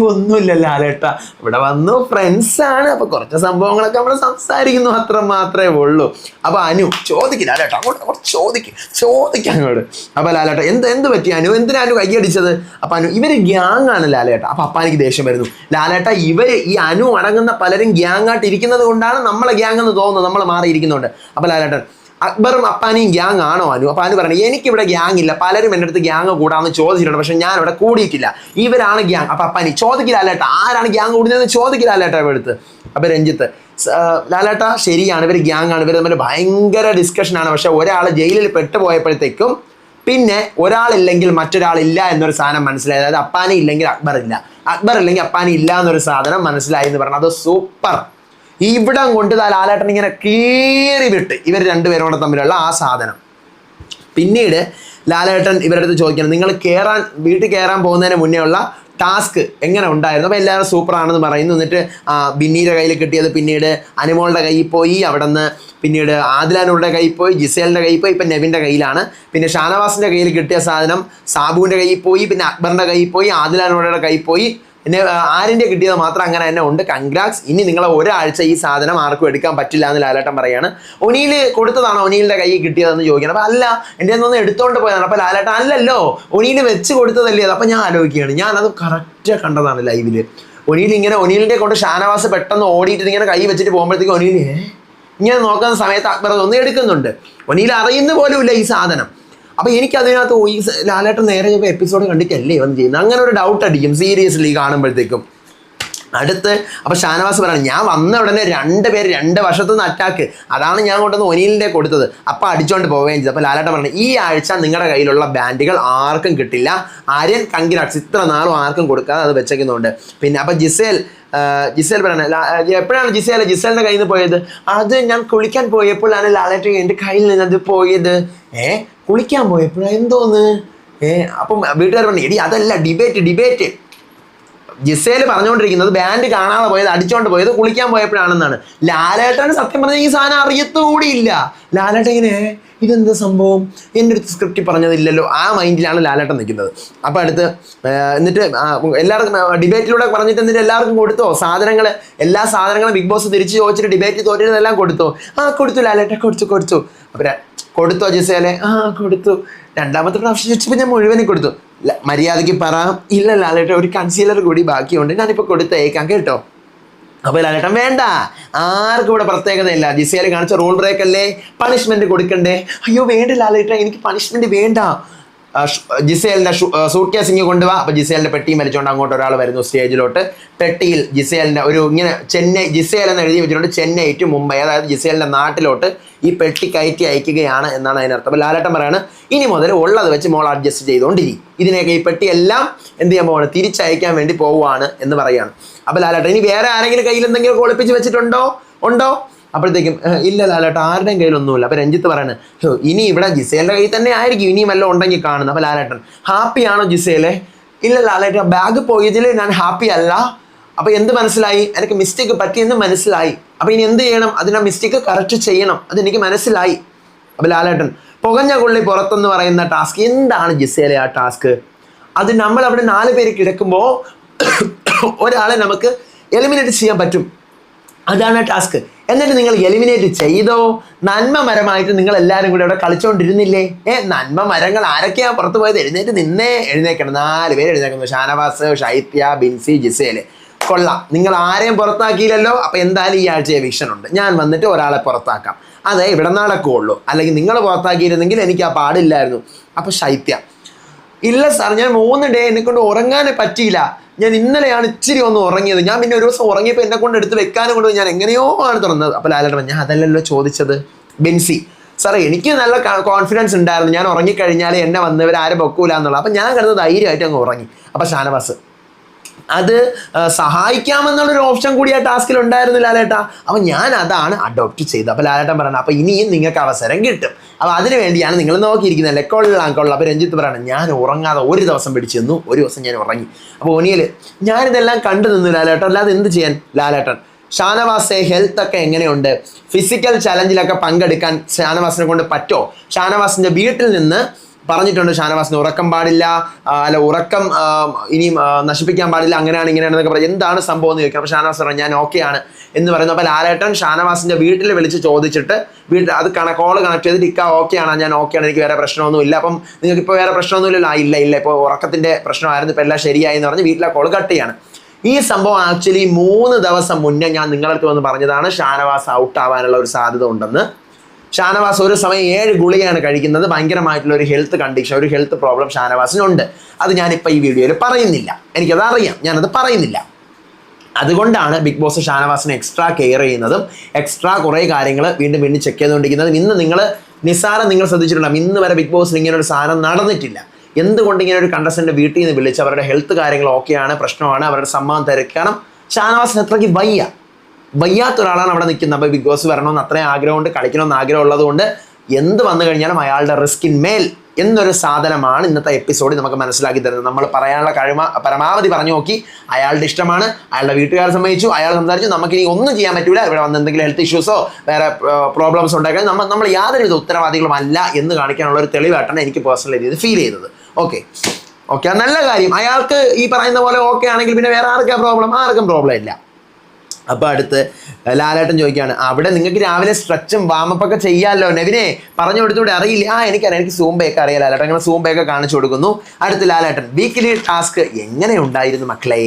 ഒന്നുമില്ല ലാലേട്ട, ഇവിടെ വന്നു ഫ്രണ്ട്സാണ്, അപ്പൊ കുറച്ച് സംഭവങ്ങളൊക്കെ നമ്മൾ സംസാരിക്കുന്നു, അത്ര മാത്രമേ ഉള്ളൂ. അപ്പൊ അനു ചോദിക്കും ലാലേട്ട, അങ്ങോട്ട് ചോദിക്കാം അങ്ങോട്ട്. അപ്പൊ ലാലേട്ട എന്ത് പറ്റി അനു, എന്തിനാ അനു കൈയടിച്ചത്? അപ്പൊ അനു ഇവര് ഗ്യാങ് ആണ് ലാലേട്ട. അപ്പൊ അപ്പാനിക്ക് ദേഷ്യം വരുന്നു. ലാലേട്ട ഈ അനു അടങ്ങുന്ന പലരും ഗ്യാങ് ആയിട്ട് ഇരിക്കുന്നത് കൊണ്ടാണ് നമ്മളെ ഗ്യാങ് എന്ന് തോന്നുന്നത്, നമ്മൾ മാറിയിരിക്കുന്നുണ്ട്. അപ്പൊ ലാലേട്ടൻ അക്ബറും അപ്പാനിയും ഗ്യാങ് ആണോ അനു? അപ്പോൾ അനു പറഞ്ഞു എനിക്കിവിടെ ഗ്യാങ് ഇല്ല, പലരും എൻ്റെ അടുത്ത് ഗ്യാങ് കൂടാമെന്ന് ചോദിച്ചിട്ടുണ്ട്, പക്ഷെ ഞാൻ ഇവിടെ കൂടിയിട്ടില്ല, ഇവരാണ് ഗ്യാങ്. അപ്പം അപ്പാനി ചോദിക്കില്ല ലേട്ടാ, ആരാണ് ഗ്യാങ് കൂടുന്നതെന്ന് ചോദിക്കില്ല ലേട്ടാ ഇവിടെ അടുത്ത്. അപ്പം രഞ്ജിത്ത് ലാലേട്ട ശരിയാണ്, ഇവർ ഗ്യാങ് ആണ്, ഇവർ തമ്മിൽ ഭയങ്കര ഡിസ്കഷനാണ്. പക്ഷെ ഒരാൾ ജയിലിൽ പെട്ടുപോയപ്പോഴത്തേക്കും പിന്നെ ഒരാളില്ലെങ്കിൽ മറ്റൊരാളില്ല എന്നൊരു സാധനം മനസ്സിലായി. അതായത് അപ്പാനി ഇല്ലെങ്കിൽ അക്ബർ ഇല്ല, അക്ബർ ഇല്ലെങ്കിൽ അപ്പാനി ഇല്ല എന്നൊരു സാധനം മനസ്സിലായി എന്ന് പറഞ്ഞത് സൂപ്പർ. ഇവിടം കൊണ്ട് ലാലേട്ടൻ ഇങ്ങനെ കീറി വിട്ട് ഇവർ രണ്ടുപേരോടെ തമ്മിലുള്ള ആ സാധനം. പിന്നീട് ലാലേട്ടൻ ഇവരുടെ അടുത്ത് ചോദിക്കണം, നിങ്ങൾ വീട്ടിൽ കയറാൻ പോകുന്നതിന് മുന്നേ ഉള്ള ടാസ്ക് എങ്ങനെ ഉണ്ടായിരുന്നു? അപ്പോൾ എല്ലാവരും സൂപ്പറാണെന്ന് പറയുന്നു. എന്നിട്ട് ബിന്നിയുടെ കയ്യിൽ കിട്ടിയത് പിന്നീട് അനുമോളുടെ കയ്യിൽ പോയി, അവിടെ നിന്ന് പിന്നീട് ആദിലാനൂറുടെ കയ്യിൽ പോയി, ജിസേലിൻ്റെ കയ്യിൽ പോയി, ഇപ്പം നെവിൻ്റെ കയ്യിലാണ്. പിന്നെ ഷാനവാസിൻ്റെ കയ്യിൽ കിട്ടിയ സാധനം സാബുവിൻ്റെ കയ്യിൽ പോയി, പിന്നെ അക്ബറിൻ്റെ കയ്യിൽ പോയി, ആദിലാനൂറുടെ കയ്യിൽ പോയി, പിന്നെ ആരിൻ്റെ കിട്ടിയത് മാത്രം അങ്ങനെ തന്നെ ഉണ്ട്. കൺഗ്രാറ്റ്സ്. ഇനി നിങ്ങളെ ഒരാഴ്ച ഈ സാധനം ആർക്കും എടുക്കാൻ പറ്റില്ല എന്ന് ലാലേട്ടൻ പറയാണ്. ഒനീൽ കൊടുത്തതാണോ ഒനീലിൻ്റെ കയ്യിൽ കിട്ടിയതെന്ന് ചോദിക്കണം. അപ്പോൾ അല്ല, എൻ്റെ ഒന്ന് എടുത്തോണ്ട് പോയതാണ്. അപ്പോൾ ലാലേട്ടൻ അല്ലല്ലോ, ഒനീൽ വെച്ച് കൊടുത്തതല്ലേ അത്. അപ്പോൾ ഞാൻ ആലോചിക്കുകയാണ്, ഞാനത് കറക്റ്റ് കണ്ടതാണ് ലൈവിൽ. ഒനീലിൻ്റെ കൊണ്ട് ഷാനവാസ് പെട്ടെന്ന് ഓടിയിട്ട് ഇങ്ങനെ കൈ വെച്ചിട്ട് പോകുമ്പോഴത്തേക്കും ഒനീൽ ഇങ്ങനെ നോക്കുന്ന സമയത്ത് അക്ബർ ഒന്ന് എടുക്കുന്നുണ്ട്. ഒനീൽ അറിയുന്ന പോലുമില്ല ഈ സാധനം. അപ്പോൾ എനിക്കതിനകത്ത് ഈ ലാലേട്ടൻ നേരെ ഇപ്പോൾ എപ്പിസോഡ് കണ്ടിട്ടല്ലേ ഇവൻ ചെയ്യുന്നത്, അങ്ങനെ ഒരു ഡൗട്ട് അടിക്കും സീരിയസ്ലി കാണുമ്പോഴത്തേക്കും. അപ്പോൾ ഷാനവാസ് പറയണം, ഞാൻ വന്ന ഉടനെ 2 പേര് 2 വശത്തുനിന്ന് അറ്റാക്ക്, അതാണ് ഞാൻ കൊണ്ടുവന്ന് ഒനീലിൻ്റെ കൊടുത്തത്, അപ്പോൾ അടിച്ചുകൊണ്ട് പോവുകയും ചെയ്തു. അപ്പോൾ ലാലേട്ടൻ പറഞ്ഞു, ഈ ആഴ്ച നിങ്ങളുടെ കയ്യിലുള്ള ബാൻഡുകൾ ആർക്കും കിട്ടില്ല. ആര്യൻ കൺഗ്രാറ്റ്സ്, ഇത്ര നാളും ആർക്കും കൊടുക്കാതെ അത് വെച്ചേക്കുന്നുണ്ട്. പിന്നെ അപ്പോൾ ജിസേൽ പറയണേ, എപ്പോഴാണ് ജിസേലിൻ്റെ കയ്യിൽ നിന്ന് പോയത്? അത് ഞാൻ കുളിക്കാൻ പോയപ്പോഴാണ് ലാലേട്ടൻ എൻ്റെ കയ്യിൽ നിന്ന് അത് പോയത്. കുളിക്കാൻ പോയപ്പോഴാണ് എന്തോന്ന്? അപ്പം വീട്ടുകാർ പറഞ്ഞു, എടി അതല്ല, ഡിബേറ്റ്. ജിസേൽ പറഞ്ഞുകൊണ്ടിരിക്കുന്നത് ബാൻഡ് കാണാതെ പോയത്, അടിച്ചോണ്ട് പോയത് കുളിക്കാൻ പോയപ്പോഴാണെന്നാണ്. ലാലേട്ടന് സത്യം പറഞ്ഞാൽ ഈ സാധനം അറിയത്തുകൂടിയില്ല. ലാലേട്ടൻ ഇങ്ങനെ ഇതെന്താ സംഭവം, എൻ്റെ അടുത്ത് സ്ക്രിപ്റ്റ് പറഞ്ഞതില്ലല്ലോ, ആ മൈൻഡിലാണ് ലാലേട്ടൻ നിൽക്കുന്നത്. അപ്പോൾ എന്നിട്ട് എല്ലാവർക്കും ഡിബേറ്റിലൂടെ പറഞ്ഞിട്ട് എന്നിട്ട് എല്ലാവർക്കും കൊടുത്തോ സാധനങ്ങൾ, എല്ലാ സാധനങ്ങളും ബിഗ് ബോസ് തിരിച്ച് ചോദിച്ചിട്ട് ഡിബേറ്റ് തോറ്റിരുന്നെല്ലാം കൊടുത്തോ? കൊടുത്തു ലാലേട്ടൻ, കൊടുത്തു. അപ്പോൾ കൊടുത്തോ ജിസേലെ? കൊടുത്തു. രണ്ടാമത്തെ പ്രാവശ്യം ചോദിച്ചപ്പോൾ ഞാൻ മുഴുവനും കൊടുത്തു. മര്യാദയ്ക്ക് പറ, ഇല്ല ലാലേട്ടൻ ഒരു കൺസീലർ കൂടി ബാക്കിയുണ്ട്, ഞാനിപ്പോൾ കൊടുത്തേക്കാം കേട്ടോ. അപ്പോൾ ലാലേട്ടൻ വേണ്ട, ആർക്കും ഇവിടെ പ്രത്യേകതയില്ല, ജിസേൽ കാണിച്ച റൂൾ ബ്രേക്ക് അല്ലേ, പണിഷ്മെന്റ് കൊടുക്കണ്ടേ? അയ്യോ വേണ്ട ലാലേട്ടൻ, എനിക്ക് പണിഷ്മെന്റ് വേണ്ട. ജിസേലിൻ്റെ സൂട്ട് കേസ് ഇങ്ങനെ കൊണ്ടുപോവാ. അപ്പോൾ ജിസേലിൻ്റെ പെട്ടിയും വലിച്ചുകൊണ്ട് അങ്ങോട്ട് ഒരാൾ വരുന്നു സ്റ്റേജിലോട്ട്. പെട്ടിയിൽ ജിസേലിൻ്റെ ഒരു ഇങ്ങനെ ജിസേൽ എന്ന് എഴുതി വെച്ചിട്ടുണ്ട്, ചെന്നൈ ടു മുംബൈ, അതായത് ജിസേലിൻ്റെ നാട്ടിലോട്ട് ഈ പെട്ടി കയറ്റി അയക്കുകയാണ് എന്നാണ് അതിനർത്ഥം. അപ്പോൾ ലാലേട്ടൻ പറയാണ്, ഇനി മുതൽ ഉള്ളത് വെച്ച് മോൾ അഡ്ജസ്റ്റ് ചെയ്തുകൊണ്ടിരി, ഇതിനെയൊക്കെ ഈ പെട്ടിയെല്ലാം എന്ത് ചെയ്യാൻ പോവാണ്, തിരിച്ചയക്കാൻ വേണ്ടി പോവുകയാണ് എന്ന് പറയുകയാണ്. അപ്പോൾ ലാലേട്ടൻ, ഇനി വേറെ ആരെങ്കിലും കയ്യിൽ എന്തെങ്കിലും ഒളിപ്പിച്ച് വെച്ചിട്ടുണ്ടോ? അപ്പോഴത്തേക്കും ഇല്ല ലാലേട്ടൻ, ആരുടെയും കയ്യിലൊന്നുമില്ല. അപ്പോൾ രഞ്ജിത്ത് പറയാണ്, ഇനി ഇവിടെ ജിസേലിൻ്റെ കയ്യിൽ തന്നെ ആയിരിക്കും, ഇനിയും എല്ലാം ഉണ്ടെങ്കിൽ കാണുന്നത്. അപ്പോൾ ലാലേട്ടൻ, ഹാപ്പിയാണോ ജിസേലെ? ഇല്ല ലാലേട്ടൻ, ബാഗ് പോയതിൽ ഞാൻ ഹാപ്പി അല്ല. അപ്പോൾ എന്ത് മനസ്സിലായി? എനിക്ക് മിസ്റ്റേക്ക് പറ്റിയെന്ന് മനസ്സിലായി. അപ്പോൾ ഇനി എന്ത് ചെയ്യണം? അതിനാ മിസ്റ്റേക്ക് കറക്റ്റ് ചെയ്യണം, അതെനിക്ക് മനസ്സിലായി. അപ്പോൾ ലാലേട്ടൻ, പുകഞ്ഞ കൊള്ളി പുറത്തെന്ന് പറയുന്ന ടാസ്ക് എന്താണ് ജിസേലെ ആ ടാസ്ക്? അത് നമ്മൾ അവിടെ 4 പേര് കിടക്കുമ്പോൾ ഒരാളെ നമുക്ക് എലിമിനേറ്റ് ചെയ്യാൻ പറ്റും, അതാണ് ടാസ്ക്. എന്നിട്ട് നിങ്ങൾ എലിമിനേറ്റ് ചെയ്തോ? നന്മ മരമായിട്ട് നിങ്ങൾ എല്ലാവരും കൂടി അവിടെ കളിച്ചുകൊണ്ടിരുന്നില്ലേ? നന്മ മരങ്ങൾ ആരൊക്കെയാണ് പുറത്ത് പോയത്? എഴുന്നേക്കണം. 4 പേര് എഴുന്നേക്കുന്നു, ഷാനവാസ്, ഷൈത്യ, ബിൻസി, ജിസേല്. കൊള്ളാം, നിങ്ങൾ ആരെയും പുറത്താക്കിയില്ലല്ലോ. അപ്പോൾ എന്തായാലും ഈ ആഴ്ച എവിക്ഷൻ ഉണ്ട്, ഞാൻ വന്നിട്ട് ഒരാളെ പുറത്താക്കാം, അതേ ഇവിടെ നടക്കുകയുള്ളൂ, അല്ലെങ്കിൽ നിങ്ങൾ പുറത്താക്കിയിരുന്നെങ്കിൽ എനിക്ക് ആ പാടില്ലായിരുന്നു. അപ്പോൾ ശൈത്യ, ഇല്ല സാർ, ഞാൻ 3 ഡേ എന്നെക്കൊണ്ട് ഉറങ്ങാനേ പറ്റിയില്ല, ഞാൻ ഇന്നലെയാണ് ഇച്ചിരി ഒന്ന് ഉറങ്ങിയത്, ഞാൻ പിന്നെ ഒരു ദിവസം ഉറങ്ങിയപ്പോൾ എന്നെ കൊണ്ട് എടുത്ത് വെക്കാനും കൊണ്ട് ഞാൻ എങ്ങനെയോ ആണ് തുറന്നത്. അപ്പോൾ ലാലേട്ടൻ, ഞാൻ അതല്ലല്ലോ ചോദിച്ചത്. ബെൻസി, സാറേ എനിക്ക് നല്ല കോൺഫിഡൻസ് ഉണ്ടായിരുന്നു, ഞാൻ ഉറങ്ങിക്കഴിഞ്ഞാൽ എന്നെ വന്നവർ ആരും പൊക്കൂല എന്നുള്ളത്, അപ്പം ഞാൻ കിടന്ന് ധൈര്യമായിട്ട് അങ്ങ് ഉറങ്ങി. അപ്പോൾ ഷാനവാസ്, അത് സഹായിക്കാമെന്നുള്ളൊരു ഓപ്ഷൻ കൂടി ആ ടാസ്കിൽ ഉണ്ടായിരുന്നു ലാലേട്ട, അപ്പോൾ ഞാൻ അതാണ് അഡോപ്റ്റ് ചെയ്തത്. അപ്പോൾ ലാലേട്ടൻ പറയണം, അപ്പോൾ ഇനിയും നിങ്ങൾക്ക് അവസരം കിട്ടും, അപ്പോൾ അതിന് വേണ്ടിയാണ് നിങ്ങൾ നോക്കിയിരിക്കുന്നതല്ലേ. കൊള്ളാം. അപ്പോൾ രഞ്ജിത്ത് പറയണം, ഞാൻ ഉറങ്ങാതെ ഒരു ദിവസം പിടിച്ചു നിന്നു, ഒരു ദിവസം ഞാൻ ഉറങ്ങി. അപ്പോൾ ഒനിയൽ, ഞാനിതെല്ലാം കണ്ടു നിന്നു ലാലേട്ടൻ, അല്ലാതെ എന്ത് ചെയ്യാൻ? ലാലേട്ടൻ, ഷാനവാസെ ഹെൽത്ത് ഒക്കെ എങ്ങനെയുണ്ട്? ഫിസിക്കൽ ചലഞ്ചിലൊക്കെ പങ്കെടുക്കാൻ ഷാനവാസിനെ കൊണ്ട് പറ്റുമോ? ഷാനവാസിൻ്റെ വീട്ടിൽ നിന്ന് പറഞ്ഞിട്ടുണ്ട്, ഷാനവാസിന് ഉറക്കം പാടില്ല, ഉറക്കം ഇനിയും നശിപ്പിക്കാൻ പാടില്ല, അങ്ങനെയാണ് ഇങ്ങനെയാണെന്നൊക്കെ പറയും. എന്താണ് സംഭവം എന്ന് ചോദിക്കാം. അപ്പോൾ ഷാനവാസ് പറഞ്ഞു, ഞാൻ ഓക്കെയാണ് എന്ന് പറയുന്നു. അപ്പോൾ ലാലേട്ടൻ ഷാനവാസിൻ്റെ വീട്ടിൽ വിളിച്ച് ചോദിച്ചിട്ട് അത് കോൾ കണക്ട് ചെയ്തിട്ട്, ഇക്ക ഓക്കെയാണ്, ഞാൻ ഓക്കെയാണ്, എനിക്ക് വേറെ പ്രശ്നമൊന്നുമില്ല, അപ്പം നിങ്ങൾക്ക് ഇപ്പോൾ വേറെ പ്രശ്നമൊന്നുമില്ലല്ലോ? ഇല്ല, ഇപ്പോൾ ഉറക്കത്തിൻ്റെ പ്രശ്നമായിരുന്നു, ഇപ്പോൾ എല്ലാം ശരിയായി എന്ന് പറഞ്ഞ് വീട്ടിലെ കോൾ കട്ട് ചെയ്യാണ്. ഈ സംഭവം ആക്ച്വലി 3 ദിവസം മുന്നേ ഞാൻ നിങ്ങളുടെ അടുത്ത് വന്ന് പറഞ്ഞതാണ്, ഷാനവാസ് ഔട്ട് ആവാനുള്ള ഒരു സാധ്യത ഉണ്ടെന്ന്. ഷാനവാസ് ഒരു സമയം 7 ഗുളികയാണ് കഴിക്കുന്നത്, ഭയങ്കരമായിട്ടുള്ള ഒരു ഹെൽത്ത് കണ്ടീഷൻ, ഒരു ഹെൽത്ത് പ്രോബ്ലം ഷാനവാസിനുണ്ട്. അത് ഞാനിപ്പോൾ ഈ വീഡിയോയിൽ പറയുന്നില്ല, എനിക്കത് അറിയാം, ഞാനത് പറയുന്നില്ല. അതുകൊണ്ടാണ് ബിഗ് ബോസ് ഷാനവാസിനെ എക്സ്ട്രാ കെയർ ചെയ്യുന്നതും എക്സ്ട്രാ കുറേ കാര്യങ്ങൾ വീണ്ടും വീണ്ടും ചെക്ക് ചെയ്തുകൊണ്ടിരിക്കുന്നതും. ഇന്ന് നിങ്ങൾ ശ്രദ്ധിച്ചിട്ടുണ്ടാകും, ഇന്ന് വരെ ബിഗ് ബോസിന് ഇങ്ങനെ ഒരു സാധനം നടന്നിട്ടില്ല. എന്തുകൊണ്ട് ഇങ്ങനെ ഒരു കണ്ടസ്റ്റന്റ് വീട്ടിൽ നിന്ന് വിളിച്ച് അവരുടെ ഹെൽത്ത് കാര്യങ്ങൾ ഓക്കെയാണ്, പ്രശ്നമാണ്, അവരുടെ സമ്മതം തിരക്കണം. ഷാനവാസിന് അത്രയ്ക്ക് വയ്യാത്ത ഒരാളാണ് അവിടെ നിൽക്കുന്നത്. അപ്പോൾ ബിഗ് ബോസ് വരണമെന്ന് അത്രയും ആഗ്രഹമുണ്ട്, കളിക്കണമെന്ന് ആഗ്രഹം ഉള്ളതുകൊണ്ട് എന്ത് വന്നു കഴിഞ്ഞാലും അയാളുടെ റിസ്കിന്മേൽ എന്നൊരു സാധനമാണ് ഇന്നത്തെ എപ്പിസോഡിൽ നമുക്ക് മനസ്സിലാക്കി തരുന്നത്. നമ്മൾ പറയാനുള്ള പരമാവധി പറഞ്ഞു നോക്കി. അയാളുടെ ഇഷ്ടമാണ്, അയാളുടെ വീട്ടുകാർ സമ്മതിച്ചു, അയാൾ സംസാരിച്ചു. നമുക്കിനി ഒന്നും ചെയ്യാൻ പറ്റൂല. ഇവിടെ വന്ന് എന്തെങ്കിലും ഹെൽത്ത് ഇഷ്യൂസോ വേറെ പ്രോബ്ലംസ് ഉണ്ടാക്കാൻ നമ്മൾ യാതൊരുവിധ ഉത്തരവാദികളും അല്ല എന്ന് കാണിക്കാനുള്ള ഒരു തെളിവായിട്ടാണ് എനിക്ക് പേഴ്സണൽ രീതിയിൽ ഫീൽ ചെയ്തത്. ഓക്കെ നല്ല കാര്യം. അയാൾക്ക് ഈ പറയുന്ന പോലെ ഓക്കെ ആണെങ്കിൽ പിന്നെ വേറെ ആർക്കും പ്രോബ്ലം ഇല്ല. അപ്പോൾ അടുത്ത് ലാലേട്ടൻ ചോദിക്കുകയാണ്, അവിടെ നിങ്ങൾക്ക് രാവിലെ സ്ട്രെച്ചും വാമപ്പൊക്കെ ചെയ്യാമല്ലോ നെവിനെ, പറഞ്ഞു കൊടുത്തുകൂടെ? അറിയില്ല. എനിക്കറിയാം, എനിക്ക് സൂംബയൊക്കെ അറിയാം ലാലേട്ടൻ. അങ്ങനെ സൂംബയൊക്കെ കാണിച്ചു കൊടുക്കുന്നു. അടുത്ത് ലാലേട്ടൻ, വീക്കിലി ടാസ്ക് എങ്ങനെ ഉണ്ടായിരുന്നു മക്കളെ?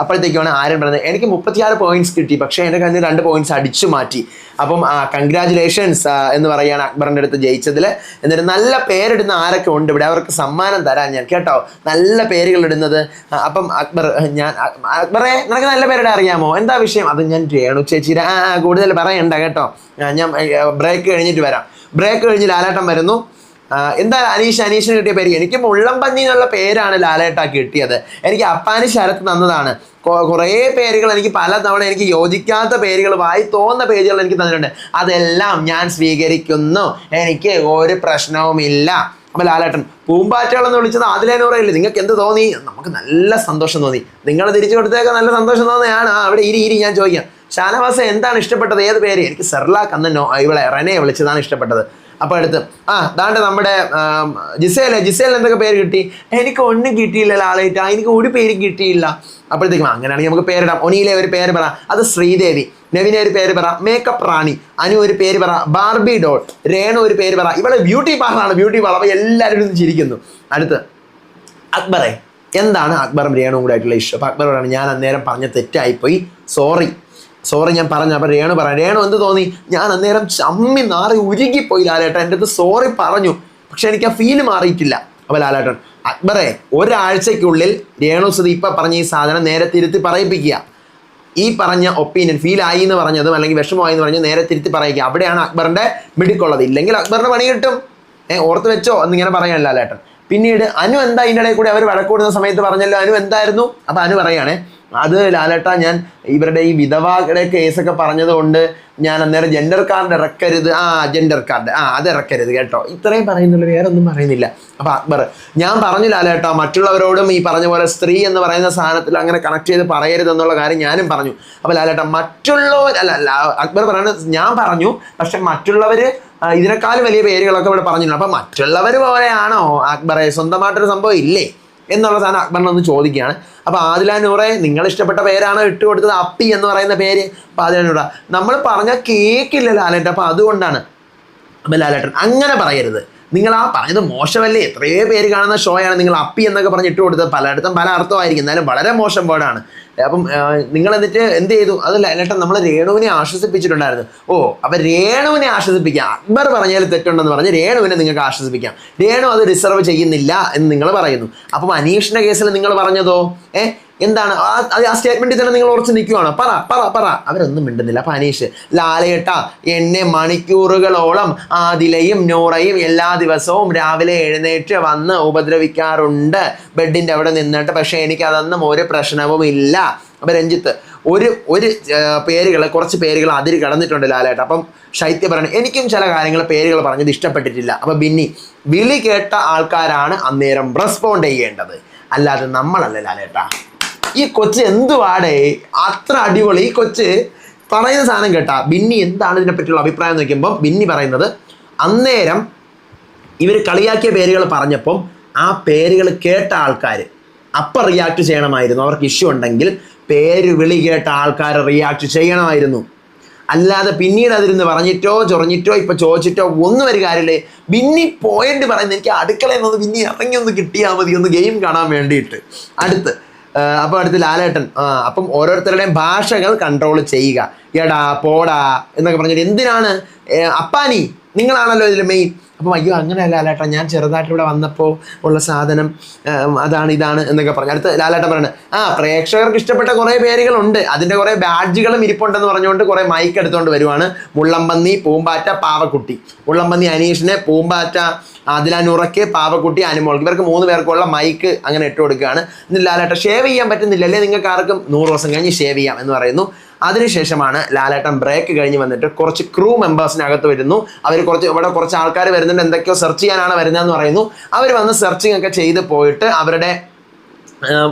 അപ്പോഴത്തേക്കാണ് ആരും പറഞ്ഞത്, എനിക്ക് 36 പോയിന്റ്സ് കിട്ടി, പക്ഷേ എൻ്റെ കയ്യിൽ 2 പോയിന്റ്സ് അടിച്ചു മാറ്റി. അപ്പം കൺഗ്രാജുലേഷൻസ് എന്ന് പറയുകയാണ് അക്ബറിൻ്റെ അടുത്ത് ജയിച്ചതിൽ. എന്നിട്ട് നല്ല പേരിടുന്ന ആരൊക്കെ ഉണ്ട് ഇവിടെ, അവർക്ക് സമ്മാനം തരാൻ ഞാൻ കേട്ടോ, നല്ല പേരുകൾ ഇടുന്നത്. അപ്പം അക്ബറെ നിനക്ക് നല്ല പേരുടെ അറിയാമോ? എന്താ വിഷയം? അത് ഞാൻ രേണു ചേച്ചിയുടെ കൂടുതൽ പറയണ്ട കേട്ടോ, ഞാൻ ബ്രേക്ക് കഴിഞ്ഞിട്ട് വരാം. ബ്രേക്ക് കഴിഞ്ഞ് ലാലേട്ടൻ വരുന്നു. എന്താ അനീഷിന് കിട്ടിയ പേര്? എനിക്ക് മുള്ളംപന്നി എന്നുള്ള പേരാണ് ലാലേട്ട കിട്ടിയത്. എനിക്ക് അപ്പാനി ശരത്ത് തന്നതാണ്. കുറേ പേരുകൾ എനിക്ക് പലതവണ എനിക്ക് യോജിക്കാത്ത പേരുകൾ, വായി തോന്നുന്ന പേജുകൾ എനിക്ക് തന്നിട്ടുണ്ട്. അതെല്ലാം ഞാൻ സ്വീകരിക്കുന്നു, എനിക്ക് ഒരു പ്രശ്നവുമില്ല. അപ്പോൾ ലാലേട്ടൻ, പൂമ്പാറ്റകളെന്ന് വിളിച്ചത് ആദിലേനൂറയില്ലേ, നിങ്ങൾക്ക് എന്ത് തോന്നി? നമുക്ക് നല്ല സന്തോഷം തോന്നി. നിങ്ങൾ തിരിച്ചു കൊടുത്തേക്ക് നല്ല സന്തോഷം തോന്നിയാണ്. അവിടെ ഇരി ഞാൻ ചോദിക്കാം, ഷാനവാസ് എന്താണ് ഇഷ്ടപ്പെട്ടത്? ഏത് പേര്? എനിക്ക് സെർലാക്ക് അന്ന് ഇവിടെ റെനെ വിളിച്ചതാണ് ഇഷ്ടപ്പെട്ടത്. അപ്പോൾ അടുത്ത് ദാണ്ട് നമ്മുടെ ജിസേൽ എന്തൊക്കെ പേര് കിട്ടി? എനിക്ക് ഒന്നും കിട്ടിയില്ല ലാലേട്ട, എനിക്ക് ഒരു പേരും കിട്ടിയില്ല. അപ്പോഴത്തേക്കും അങ്ങനെയാണെങ്കിൽ നമുക്ക് പേരിടാം. ഒനിയിലെ ഒരു പേര് പറ, അത് ശ്രീദേവി. നെവിനെ ഒരു പേര് പറ, മേക്കപ്പ് റാണി. അനു ഒരു പേര് പറ, ബാർബി ഡോൾ. രേണു ഒരു പേര് പറ, ഇവിടെ ബ്യൂട്ടി പാർലറാണ്, ബ്യൂട്ടി പാർലർ. അപ്പോൾ എല്ലാവരും ചിരിക്കുന്നു. അടുത്ത് അക്ബറെ, എന്താണ് അക്ബറും രേണുവും കൂടെ ആയിട്ടുള്ള ഇഷ്യൂ? അപ്പോൾ അക്ബർ പറയാണ്, ഞാൻ അന്നേരം പറഞ്ഞ തെറ്റായിപ്പോയി, സോറി ഞാൻ പറഞ്ഞു. അപ്പോൾ രേണു പറയാം, രേണു എന്ത് തോന്നി? ഞാൻ അന്നേരം ചമ്മി നാറി ഉരുകിപ്പോയി ലാലേട്ടൻ, എൻ്റെ അടുത്ത് സോറി പറഞ്ഞു, പക്ഷെ എനിക്ക് ആ ഫീല് മാറിയിട്ടില്ല. അപ്പോൾ ലാലേട്ടൻ, അക്ബറെ ഒരാഴ്ചയ്ക്കുള്ളിൽ രേണു സുധി ഇപ്പം പറഞ്ഞ ഈ സാധനം നേരെ തിരുത്തി പറയിപ്പിക്കുക. ഈ പറഞ്ഞ ഒപ്പീനിയൻ ഫീലായി എന്ന് പറഞ്ഞതും അല്ലെങ്കിൽ വിഷമമായി എന്ന് പറഞ്ഞ് നേരെ തിരുത്തി പറയിക്കുക. അവിടെയാണ് അക്ബറിൻ്റെ മിടുക്കുള്ളത്. ഇല്ലെങ്കിൽ അക്ബറിന് പണി കിട്ടും. ഓർത്ത് വെച്ചോ എന്നിങ്ങനെ പറയാൻ ലാലേട്ടൻ. പിന്നീട് അനു എന്താ ഇതിൻ്റെ ഇടയിൽ കൂടി അവർ വഴക്കൂടുന്ന സമയത്ത് പറഞ്ഞല്ലോ, അനു എന്തായിരുന്നു? അപ്പോൾ അനു പറയുകയാണേ, അത് ലാലേട്ട, ഞാൻ ഇവരുടെ ഈ വിധവയുടെ കേസൊക്കെ പറഞ്ഞതുകൊണ്ട് ഞാൻ അന്നേരം ജെൻഡർ കാർഡ് ഇറക്കരുത്. ജെൻഡർ കാർഡ് അത് ഇറക്കരുത് കേട്ടോ, ഇത്രയും പറയുന്നുള്ളൂ, വേറെ ഒന്നും പറയുന്നില്ല. അപ്പോൾ അക്ബർ, ഞാൻ പറഞ്ഞു ലാലേട്ട, മറ്റുള്ളവരോടും ഈ പറഞ്ഞ പോലെ സ്ത്രീ എന്ന് പറയുന്ന സാധനത്തിൽ അങ്ങനെ കണക്ട് ചെയ്ത് പറയരുത് എന്നുള്ള കാര്യം ഞാനും പറഞ്ഞു. അപ്പോൾ ലാലേട്ട, അക്ബർ പറയുന്നത് ഞാൻ പറഞ്ഞു, പക്ഷെ മറ്റുള്ളവർ ഇതിനേക്കാളും വലിയ പേരുകളൊക്കെ ഇവിടെ പറഞ്ഞിട്ടുണ്ട്. അപ്പം മറ്റുള്ളവർ പോലെയാണോ അക്ബറെ? സ്വന്തമായിട്ടൊരു സംഭവം ഇല്ലേ എന്നുള്ള സാധനം അക്ബറിനൊന്ന് ചോദിക്കുകയാണ്. അപ്പോൾ ആദില നൂറെ, നിങ്ങൾ ഇഷ്ടപ്പെട്ട പേരാണ് ഇട്ട് കൊടുത്തത്, അപ്പി എന്ന് പറയുന്ന പേര്. അപ്പോൾ ആദില നൂറ, നമ്മൾ പറഞ്ഞാൽ കേൾക്കില്ല ലാലേട്ടൻ, അപ്പോൾ അതുകൊണ്ടാണ്. അപ്പോൾ ലാലേട്ടൻ, അങ്ങനെ പറയരുത്, നിങ്ങൾ പറഞ്ഞത് മോശമല്ലേ, എത്രയോ പേര് കാണുന്ന ഷോയാണ്, നിങ്ങൾ അപ്പി എന്നൊക്കെ പറഞ്ഞ് ഇട്ട് കൊടുത്തത്. പലയിടത്തും പല അർത്ഥമായിരിക്കും, എന്നാലും വളരെ മോശം വേർഡാണ്. അപ്പം നിങ്ങൾ എന്നിട്ട് എന്ത് ചെയ്തു? അത് ലാലേട്ടൻ നമ്മൾ രേണുവിനെ ആശ്വസിപ്പിച്ചിട്ടുണ്ടായിരുന്നു. അപ്പം രേണുവിനെ ആശ്വസിപ്പിക്കാം, അക്ബർ പറഞ്ഞാൽ തെറ്റുണ്ടെന്ന് പറഞ്ഞ് രേണുവിനെ നിങ്ങൾക്ക് ആശ്വസിപ്പിക്കാം. രേണു അത് ഡിസർവ് ചെയ്യുന്നില്ല എന്ന് നിങ്ങൾ പറയുന്നു. അപ്പം അനീഷിൻ്റെ കേസിൽ നിങ്ങൾ പറഞ്ഞതോ എന്താണ്? ആ സ്റ്റേറ്റ്മെൻറ്റിൽ തന്നെ നിങ്ങൾ ഉറച്ച് നിൽക്കുവാണോ? പറ. അവരൊന്നും മിണ്ടുന്നില്ല. അപ്പം അനീഷ്, ലാലേട്ട എന്നെ മണിക്കൂറുകളോളം ആദിലയും നൂറയും എല്ലാ ദിവസവും രാവിലെ എഴുന്നേറ്റ് വന്ന് ഉപദ്രവിക്കാറുണ്ട് ബെഡിൻ്റെ അവിടെ നിന്നിട്ട്, പക്ഷേ എനിക്കതൊന്നും ഒരു പ്രശ്നവും ഇല്ല. അപ്പം രഞ്ജിത്ത്, ഒരു കുറച്ച് പേരുകൾ അതിര് കടന്നിട്ടുണ്ട് ലാലേട്ട. അപ്പം ശൈത്യ പറഞ്ഞു, എനിക്കും ചില കാര്യങ്ങൾ പേരുകൾ പറഞ്ഞത് ഇഷ്ടപ്പെട്ടിട്ടില്ല. അപ്പം ബിന്നി, വിളി കേട്ട ആൾക്കാരാണ് അന്നേരം റെസ്പോണ്ട് ചെയ്യേണ്ടത്, അല്ലാതെ നമ്മളല്ല ലാലേട്ട. ഈ കൊച്ച് എന്തുവാടേ അത്ര അടിപൊളി? ഈ കൊച്ച് പറയുന്ന സാധനം കേട്ടാ. ബിന്നി എന്താണ് ഇതിനെപ്പറ്റിയുള്ള അഭിപ്രായം നോക്കുമ്പോൾ ബിന്നി പറയുന്നത്, അന്നേരം ഇവർ കളിയാക്കിയ പേരുകൾ പറഞ്ഞപ്പം ആ പേരുകൾ കേട്ട ആൾക്കാർ അപ്പം റിയാക്ട് ചെയ്യണമായിരുന്നു. അവർക്ക് ഇഷ്യൂ ഉണ്ടെങ്കിൽ പേര് വിളി കേട്ട ആൾക്കാർ റിയാക്ട് ചെയ്യണമായിരുന്നു. അല്ലാതെ പിന്നീട് അതിരുന്ന് പറഞ്ഞിട്ടോ ചൊറഞ്ഞിട്ടോ ഇപ്പം ചോദിച്ചിട്ടോ ഒന്നും ഒരു കാര്യമില്ലേ. ബിന്നി പോയിന്റ് പറയുന്നത്, എനിക്ക് അടുക്കളയിൽ നിന്ന് ബിന്നി ഇറങ്ങി ഒന്ന് കിട്ടിയാൽ മതി, ഒന്ന് ഗെയിം കാണാൻ വേണ്ടിയിട്ട്. അപ്പോൾ അടുത്ത് ലാലേട്ടൻ, അപ്പം ഓരോരുത്തരുടെയും ഭാഷകൾ കൺട്രോൾ ചെയ്യുക. എടാ പോടാ എന്നൊക്കെ പറഞ്ഞിട്ട് എന്തിനാണ്? അപ്പാനി നിങ്ങളാണല്ലോ ഇതിൽ മെയിൻ. അപ്പം അയ്യോ അങ്ങനെയല്ല ലാലേട്ടൻ, ഞാൻ ചെറുതായിട്ട് ഇവിടെ വന്നപ്പോൾ ഉള്ള സാധനം അതാണ് ഇതാണ് എന്നൊക്കെ പറഞ്ഞു. അടുത്ത് ലാലേട്ടൻ പറയുന്നത് പ്രേക്ഷകർക്ക് ഇഷ്ടപ്പെട്ട കുറേ പേരുകളുണ്ട്, അതിൻ്റെ കുറേ ബാഡ്ജുകളും ഇരിപ്പുണ്ടെന്ന് പറഞ്ഞുകൊണ്ട് കുറേ മൈക്ക് എടുത്തുകൊണ്ട് വരുവാണ്. മുള്ളംപന്നി, പൂമ്പാറ്റ, പാവക്കുട്ടി. മുള്ളംപന്നി അനീഷിനെ, പൂമ്പാറ്റ അതിലാനുറക്കെ, പാവക്കുട്ടി അനുമോൾക്ക്, ഇവർക്ക് 3 പേർക്കുള്ള മൈക്ക് അങ്ങനെ ഇട്ട് കൊടുക്കുകയാണ്. എന്നിട്ട് ലാലേട്ടൻ ഷേവ് ചെയ്യാൻ പറ്റുന്നില്ലല്ലേ, നിങ്ങൾക്ക് ആർക്കും 100 ദിവസം കഴിഞ്ഞ് ഷേവ് ചെയ്യാം എന്ന് പറയുന്നു. അതിനുശേഷമാണ് ലാലേട്ടൻ ബ്രേക്ക് കഴിഞ്ഞ് വന്നിട്ട് കുറച്ച് ക്രൂ മെമ്പേഴ്സിനകത്ത് വരുന്നു. അവർ ഇവിടെ കുറച്ച് ആൾക്കാർ വരുന്നുണ്ട്, എന്തൊക്കെയോ സെർച്ച് ചെയ്യാനാണ് വരുന്നതെന്ന് പറയുന്നു. അവർ വന്ന് സെർച്ചിങ് ഒക്കെ ചെയ്ത് പോയിട്ട് അവരുടെ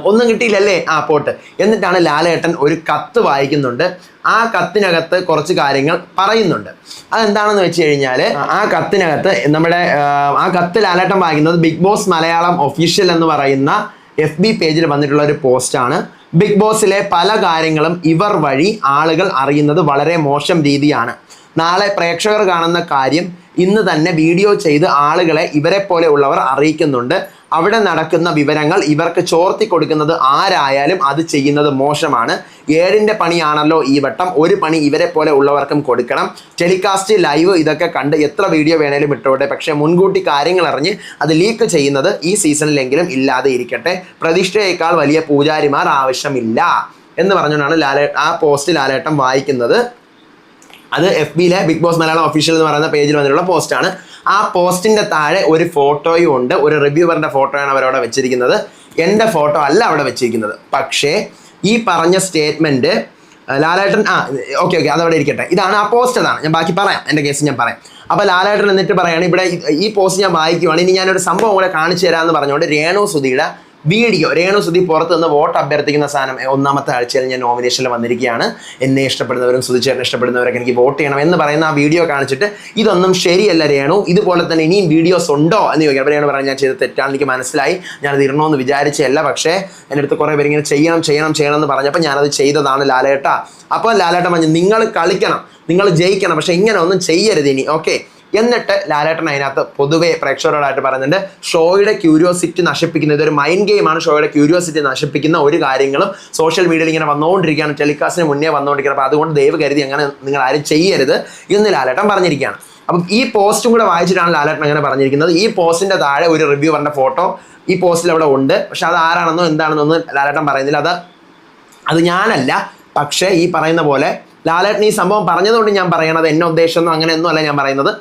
ഒന്നും കിട്ടിയില്ലല്ലേ, പോട്ട്. എന്നിട്ടാണ് ലാലേട്ടൻ ഒരു കത്ത് വായിക്കുന്നുണ്ട്. ആ കത്തിനകത്ത് കുറച്ച് കാര്യങ്ങൾ പറയുന്നുണ്ട്. അതെന്താണെന്ന് വെച്ച് കഴിഞ്ഞാൽ ആ കത്തിനകത്ത് ആ കത്ത് ലാലേട്ടൻ വായിക്കുന്നത് ബിഗ് ബോസ് മലയാളം ഒഫീഷ്യൽ എന്ന് പറയുന്ന FB പേജിൽ വന്നിട്ടുള്ള ഒരു പോസ്റ്റാണ്. ബിഗ് ബോസിലെ പല കാര്യങ്ങളും ഇവർ വഴി ആളുകൾ അറിയുന്നത് വളരെ മോശം രീതിയാണ്. നാളെ പ്രേക്ഷകർ കാണുന്ന കാര്യം ഇന്ന് തന്നെ വീഡിയോ ചെയ്ത് ആളുകളെ ഇവരെ പോലെ ഉള്ളവർ അറിയിക്കുന്നുണ്ട്. അവിടെ നടക്കുന്ന വിവരങ്ങൾ ഇവർക്ക് ചോർത്തി കൊടുക്കുന്നത് ആരായാലും അത് ചെയ്യുന്നത് മോശമാണ്. 7ന്റെ പണിയാണല്ലോ ഈ വട്ടം, ഒരു പണി ഇവരെ പോലെ ഉള്ളവർക്കും കൊടുക്കണം. ടെലികാസ്റ്റ്, ലൈവ് ഇതൊക്കെ കണ്ട് എത്ര വീഡിയോ വേണേലും ഇട്ടോട്ടെ, പക്ഷേ മുൻകൂട്ടി കാര്യങ്ങൾ അറിഞ്ഞ് അത് ലീക്ക് ചെയ്യുന്നത് ഈ സീസണിലെങ്കിലും ഇല്ലാതെ ഇരിക്കട്ടെ. പ്രതിഷ്ഠയേക്കാൾ വലിയ പൂജാരിമാർ ആവശ്യമില്ല എന്ന് പറഞ്ഞുകൊണ്ടാണ് ആ പോസ്റ്റ് ലാലേട്ടൻ വായിക്കുന്നത്. അത് FBയിലെ ബിഗ് ബോസ് മലയാളം ഒഫീഷ്യൽ എന്ന് പറയുന്ന പേജിൽ വന്നിട്ടുള്ള പോസ്റ്റാണ്. ആ പോസ്റ്റിൻ്റെ താഴെ ഒരു ഫോട്ടോയും ഉണ്ട്. ഒരു റിവ്യൂവറിൻ്റെ ഫോട്ടോയാണ് അവരവിടെ വെച്ചിരിക്കുന്നത്. എൻ്റെ ഫോട്ടോ അല്ല അവിടെ വെച്ചിരിക്കുന്നത്. പക്ഷേ ഈ പറഞ്ഞ സ്റ്റേറ്റ്മെൻറ്റ് ലാലേട്ടൻ ഓക്കെ അതവിടെ ഇരിക്കട്ടെ. ഇതാണ് ആ പോസ്റ്റ്, അതാണ് ഞാൻ ബാക്കി പറയാം, എൻ്റെ കേസ് ഞാൻ പറയാം. അപ്പോൾ ലാലേട്ടൻ എന്നിട്ട് പറയുകയാണ്, ഇവിടെ ഈ പോസ്റ്റ് ഞാൻ വായിക്കുവാണ്, ഇനി ഞാനൊരു സംഭവം കൂടെ കാണിച്ചു തരാമെന്ന് പറഞ്ഞുകൊണ്ട് രേണു സുധിയുടെ വീഡിയോ, രേണു സുധി പുറത്ത് നിന്ന് വോട്ട് അഭ്യർത്ഥിക്കുന്ന സാധനം 1ാമത്തെ ആഴ്ചയിൽ ഞാൻ നോമിനേഷനിൽ വന്നിരിക്കുകയാണ്, എന്നെ ഇഷ്ടപ്പെടുന്നവരും സുധിച്ചേട്ടനെ ഇഷ്ടപ്പെടുന്നവരൊക്കെ എനിക്ക് വോട്ട് ചെയ്യണം എന്ന് പറയുന്ന ആ വീഡിയോ കാണിച്ചിട്ട് ഇതൊന്നും ശരിയല്ല രേണു, ഇതുപോലെ തന്നെ ഇനിയും വീഡിയോസ് ഉണ്ടോ എന്ന് ചോദിക്കാം. അപ്പോൾ രേണു പറയാൻ ഞാൻ ചെയ്ത് തെറ്റാണ്, എനിക്ക് മനസ്സിലായി, ഞാനത് ഇടണമെന്ന് വിചാരിച്ചല്ല, പക്ഷേ എൻ്റെ അടുത്ത് കുറേ പേര് ഇങ്ങനെ ചെയ്യണം എന്ന് പറഞ്ഞപ്പോൾ ഞാനത് ചെയ്തതാണ് ലാലേട്ട. അപ്പോൾ ലാലേട്ടൻ പറഞ്ഞു, നിങ്ങൾ കളിക്കണം, നിങ്ങൾ ജയിക്കണം, പക്ഷേ ഇങ്ങനെ ഒന്നും ചെയ്യരുത് ഇനി, ഓക്കെ. എന്നിട്ട് ലാലേട്ടൻ അതിനകത്ത് പൊതുവെ പ്രേക്ഷകരോടായിട്ട് പറയുന്നുണ്ട്, ഷോയുടെ ക്യൂരിയോസിറ്റി നശിപ്പിക്കുന്ന, ഇതൊരു മൈൻഡ് ഗെയിമാണ്, ഷോയുടെ ക്യൂരിയോസിറ്റി നശിപ്പിക്കുന്ന ഒരു കാര്യങ്ങളും സോഷ്യൽ മീഡിയയിൽ ഇങ്ങനെ വന്നുകൊണ്ടിരിക്കുകയാണ്, ടെലികാസ്റ്റിന് മുന്നേ വന്നുകൊണ്ടിരിക്കുകയാണ്. അപ്പോൾ അതുകൊണ്ട് ദയവ് കരുതി അങ്ങനെ നിങ്ങൾ ആരും ചെയ്യരുത് എന്ന് ലാലേട്ടൻ പറഞ്ഞിരിക്കുകയാണ്. അപ്പം ഈ പോസ്റ്റും കൂടെ വായിച്ചിട്ടാണ് ലാലേട്ടൻ അങ്ങനെ പറഞ്ഞിരിക്കുന്നത്. ഈ പോസ്റ്റിൻ്റെ താഴെ ഒരു റിവ്യൂവറിൻ്റെ ഫോട്ടോ ഈ പോസ്റ്റിൽ അവിടെ ഉണ്ട്. പക്ഷെ അത് ആരാണെന്നോ എന്താണെന്നോ ഒന്നും ലാലേട്ടൻ പറയുന്നില്ല. അത് ഞാനല്ല. പക്ഷേ ഈ പറയുന്ന പോലെ ലാലേട്ടൻ ഈ സംഭവം പറഞ്ഞതുകൊണ്ട് ഞാൻ പറയണത് എന്നെ ഉദ്ദേശമൊന്നും അങ്ങനെയൊന്നും അല്ല ഞാൻ പറയുന്നത്.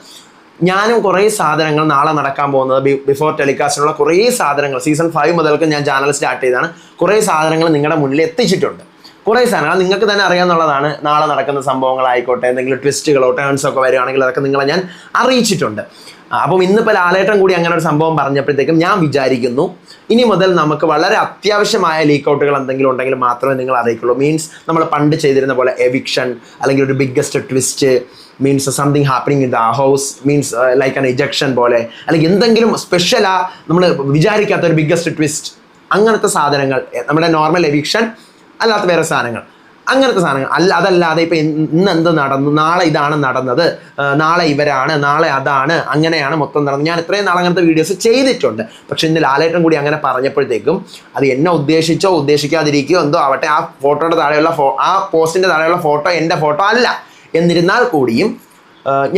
ഞാനും കുറേ സാധനങ്ങൾ നാളെ നടക്കാൻ പോകുന്നത് ബിഫോർ ടെലികാസ്റ്റിനുള്ള കുറേ സാധനങ്ങൾ സീസൺ 5 മുതൽക്ക് ഞാൻ ചാനൽ സ്റ്റാർട്ട് ചെയ്താണ്. കുറേ സാധനങ്ങൾ നിങ്ങളുടെ മുന്നിൽ എത്തിച്ചിട്ടുണ്ട്. കുറേ സാധനങ്ങൾ നിങ്ങൾക്ക് തന്നെ അറിയാമെന്നുള്ളതാണ്. നാളെ നടക്കുന്ന സംഭവങ്ങളായിക്കോട്ടെ, എന്തെങ്കിലും ട്വിസ്റ്റുകളോ ടേൺസോ ഒക്കെ വരികയാണെങ്കിൽ അതൊക്കെ നിങ്ങളെ ഞാൻ അറിയിച്ചിട്ടുണ്ട്. അപ്പം ഇന്നിപ്പോൾ ലാലേട്ടൻ കൂടി അങ്ങനെ ഒരു സംഭവം പറഞ്ഞപ്പോഴത്തേക്കും ഞാൻ വിചാരിക്കുന്നു ഇനി മുതൽ നമുക്ക് വളരെ അത്യാവശ്യമായ ലീക്കൗട്ടുകൾ എന്തെങ്കിലും ഉണ്ടെങ്കിൽ മാത്രമേ നിങ്ങൾ അറിയിക്കുള്ളൂ. മീൻസ് നമ്മൾ പണ്ട് ചെയ്തിരുന്ന പോലെ എവിക്ഷൻ അല്ലെങ്കിൽ ഒരു biggest twist, means something happening in the house, means like an ejection പോലെ, അല്ലെങ്കിൽ എന്തെങ്കിലും സ്പെഷ്യലാ നമ്മൾ വിചാരിക്കാത്ത ഒരു ബിഗ്ഗസ്റ്റ് ട്വിസ്റ്റ്, അങ്ങനത്തെ സാധനങ്ങൾ, നമ്മുടെ നോർമൽ എവിക്ഷൻ അല്ലാത്ത വേറെ സാധനങ്ങൾ, അങ്ങനത്തെ സാധനങ്ങൾ അതല്ലാതെ ഇപ്പം ഇന്ന് എന്ത് നടന്നു, നാളെ ഇതാണ് നടന്നത്, നാളെ ഇവരാണ്, നാളെ അതാണ്, അങ്ങനെയാണ് മൊത്തം നടന്നത്. ഞാൻ ഇത്രയും നാളെ അങ്ങനത്തെ വീഡിയോസ് ചെയ്തിട്ടുണ്ട്. പക്ഷെ ഇന്ന് ലാലേട്ടൻ കൂടി അങ്ങനെ പറഞ്ഞപ്പോഴത്തേക്കും അത് എന്നെ ഉദ്ദേശിച്ചോ ഉദ്ദേശിക്കാതിരിക്കുകയോ എന്തോ ആവട്ടെ, ആ ഫോട്ടോയുടെ താഴെയുള്ള ആ പോസ്റ്റിൻ്റെ താഴെയുള്ള ഫോട്ടോ എൻ്റെ ഫോട്ടോ അല്ല. എന്നിരുന്നാൽ കൂടിയും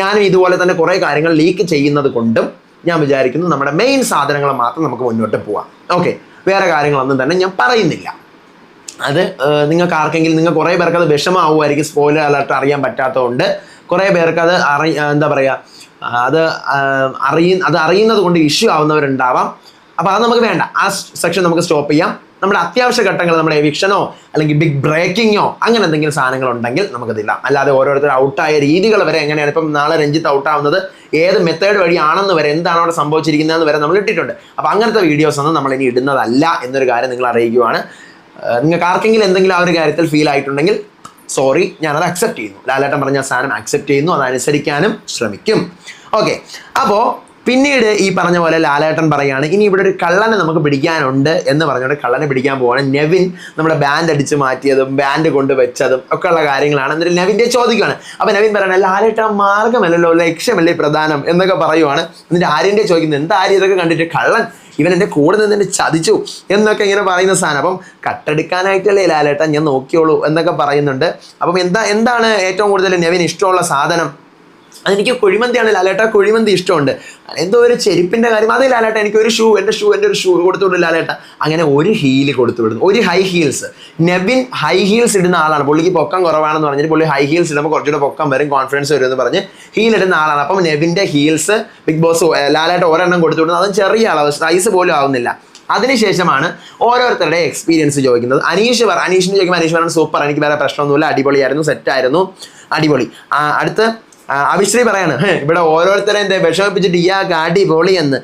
ഞാനും ഇതുപോലെ തന്നെ കുറേ കാര്യങ്ങൾ ലീക്ക് ചെയ്യുന്നത് കൊണ്ടും ഞാൻ വിചാരിക്കുന്നു നമ്മുടെ മെയിൻ സാധനങ്ങൾ മാത്രം നമുക്ക് മുന്നോട്ട് പോവാം. ഓക്കെ, വേറെ കാര്യങ്ങളൊന്നും തന്നെ ഞാൻ പറയുന്നില്ല. അത് നിങ്ങൾക്ക് ആർക്കെങ്കിലും, നിങ്ങൾ കുറേ പേർക്ക് അത് വിഷമാവുമായിരിക്കും, സ്പോയിലർ അലർട്ട് അറിയാൻ പറ്റാത്തതുകൊണ്ട്. കുറേ പേർക്ക് അത് എന്താ പറയുക, അത് അറിയുന്നത് കൊണ്ട് ഇഷ്യൂ ആവുന്നവരുണ്ടാവാം. അപ്പോൾ അത് നമുക്ക് വേണ്ട, ആ സെക്ഷൻ നമുക്ക് സ്റ്റോപ്പ് ചെയ്യാം. നമ്മുടെ അത്യാവശ്യ ഘട്ടങ്ങൾ, നമ്മുടെ എവിക്ഷനോ അല്ലെങ്കിൽ ബിഗ് ബ്രേക്കിങ്ങോ അങ്ങനെ എന്തെങ്കിലും സാധനങ്ങൾ ഉണ്ടെങ്കിൽ നമുക്കതില്ല. അല്ലാതെ ഓരോരുത്തർ ഔട്ടായ രീതികൾ വരെ എങ്ങനെയാണ്, ഇപ്പം നാളെ രഞ്ജിത്ത് ഔട്ടാവുന്നത് ഏത് മെത്തേഡ് വഴിയാണെന്ന് വരെ, എന്താണ് അവിടെ സംഭവിച്ചിരിക്കുന്നതെന്ന് വരെ നമ്മൾ ഇട്ടിട്ടുണ്ട്. അപ്പോൾ അങ്ങനത്തെ വീഡിയോസ് ഒന്നും നമ്മൾ ഇനി ഇടുന്നതല്ല എന്നൊരു കാര്യം നിങ്ങൾ അറിയിക്കുവാണ്. നിങ്ങൾക്ക് ആർക്കെങ്കിലും എന്തെങ്കിലും ആ ഒരു കാര്യത്തിൽ ഫീൽ ആയിട്ടുണ്ടെങ്കിൽ സോറി, ഞാനത് അക്സെപ്റ്റ് ചെയ്യുന്നു. ലാലേട്ടൻ പറഞ്ഞ സാധനം അക്സെപ്റ്റ് ചെയ്യുന്നു, അതനുസരിക്കാനും ശ്രമിക്കും. ഓക്കെ, അപ്പോൾ പിന്നീട് ഈ പറഞ്ഞ പോലെ ലാലേട്ടൻ പറയുകയാണ്, ഇനി ഇവിടെ ഒരു കള്ളനെ നമുക്ക് പിടിക്കാനുണ്ട് എന്ന് പറഞ്ഞുകൊണ്ട് കള്ളനെ പിടിക്കാൻ പോവാണ്. നെവിൻ നമ്മുടെ ബാൻഡ് അടിച്ച് മാറ്റിയതും ബാൻഡ് കൊണ്ട് വെച്ചതും ഒക്കെ ഉള്ള കാര്യങ്ങളാണ്. എന്നിട്ട് നെവിൻ്റെ ചോദിക്കുകയാണ്. അപ്പോൾ നെവിൻ പറയണ, ലാലേട്ടൻ മാർഗമല്ലല്ലോ, ലക്ഷ്യമല്ലേ പ്രധാനം എന്നൊക്കെ പറയുവാണ്. എന്നിട്ട് ആര്യൻ്റെ ചോദിക്കുന്നത്, എന്താ ആര്യ ഇതൊക്കെ കണ്ടിട്ട്, കള്ളൻ ഇവൻ എൻ്റെ കൂടെ നിന്ന് എന്നെ ചതിച്ചു എന്നൊക്കെ ഇങ്ങനെ പറയുന്ന സാധനം. അപ്പം കട്ടെടുക്കാനായിട്ടല്ലേ ലാലേട്ടൻ, ഞാൻ നോക്കിയോളൂ എന്നൊക്കെ പറയുന്നുണ്ട്. അപ്പം എന്താണ് ഏറ്റവും കൂടുതൽ നെവിൻ ഇഷ്ടമുള്ള സാധനം അതെനിക്ക് കുഴിമന്തിയാണ് ലാലേട്ട, കുഴിമന്തി ഇഷ്ടമുണ്ട്. എന്തോ ഒരു ചെരുപ്പിൻ്റെ കാര്യം, അത് ലാലേട്ട എനിക്ക് ഒരു ഷൂ, എൻ്റെ ഒരു ഷൂ കൊടുത്തുവിടും ലാലേട്ട. അങ്ങനെ ഒരു ഹീല് കൊടുത്തുവിടുന്നു, ഒരു high heels. Nevin high heels ഇടുന്ന ആളാണ്, പുള്ളിക്ക് പൊക്കം കുറവാണെന്ന് പറഞ്ഞിട്ട് പുള്ളി ഹൈ ഹീൽസ് ഇടുമ്പോൾ കുറച്ചുകൂടെ പൊക്കം വരും, കോൺഫിഡൻസ് വരും എന്ന് പറഞ്ഞ് ഹീൽ ഇടുന്ന ആളാണ്. അപ്പം നെവിൻ്റെ ഹീൽസ് ബിഗ് ബോസ് ലാലേട്ട ഒരെണ്ണം കൊടുത്തുവിടുന്നത്, അതും ചെറിയ ആളാണ്, സൈസ് പോലും ആവുന്നില്ല. അതിനുശേഷമാണ് ഓരോരുത്തരുടെ എക്സ്പീരിയൻസ് ചോദിക്കുന്നത്. അനീഷിന് ചോദിക്കുമ്പോൾ അനീഷ് പറഞ്ഞു സൂപ്പർ, എനിക്ക് വേറെ പ്രശ്നമൊന്നുമില്ല, അടിപൊളിയായിരുന്നു, സെറ്റായിരുന്നു, അടിപൊളി. അടുത്ത് അഭിശ്രീ പറയാണ് ഇവിടെ ഓരോരുത്തരെയും വിഷമിപ്പിച്ചിട്ട് ഇയാൾക്ക് അടിപൊളി എന്ന്,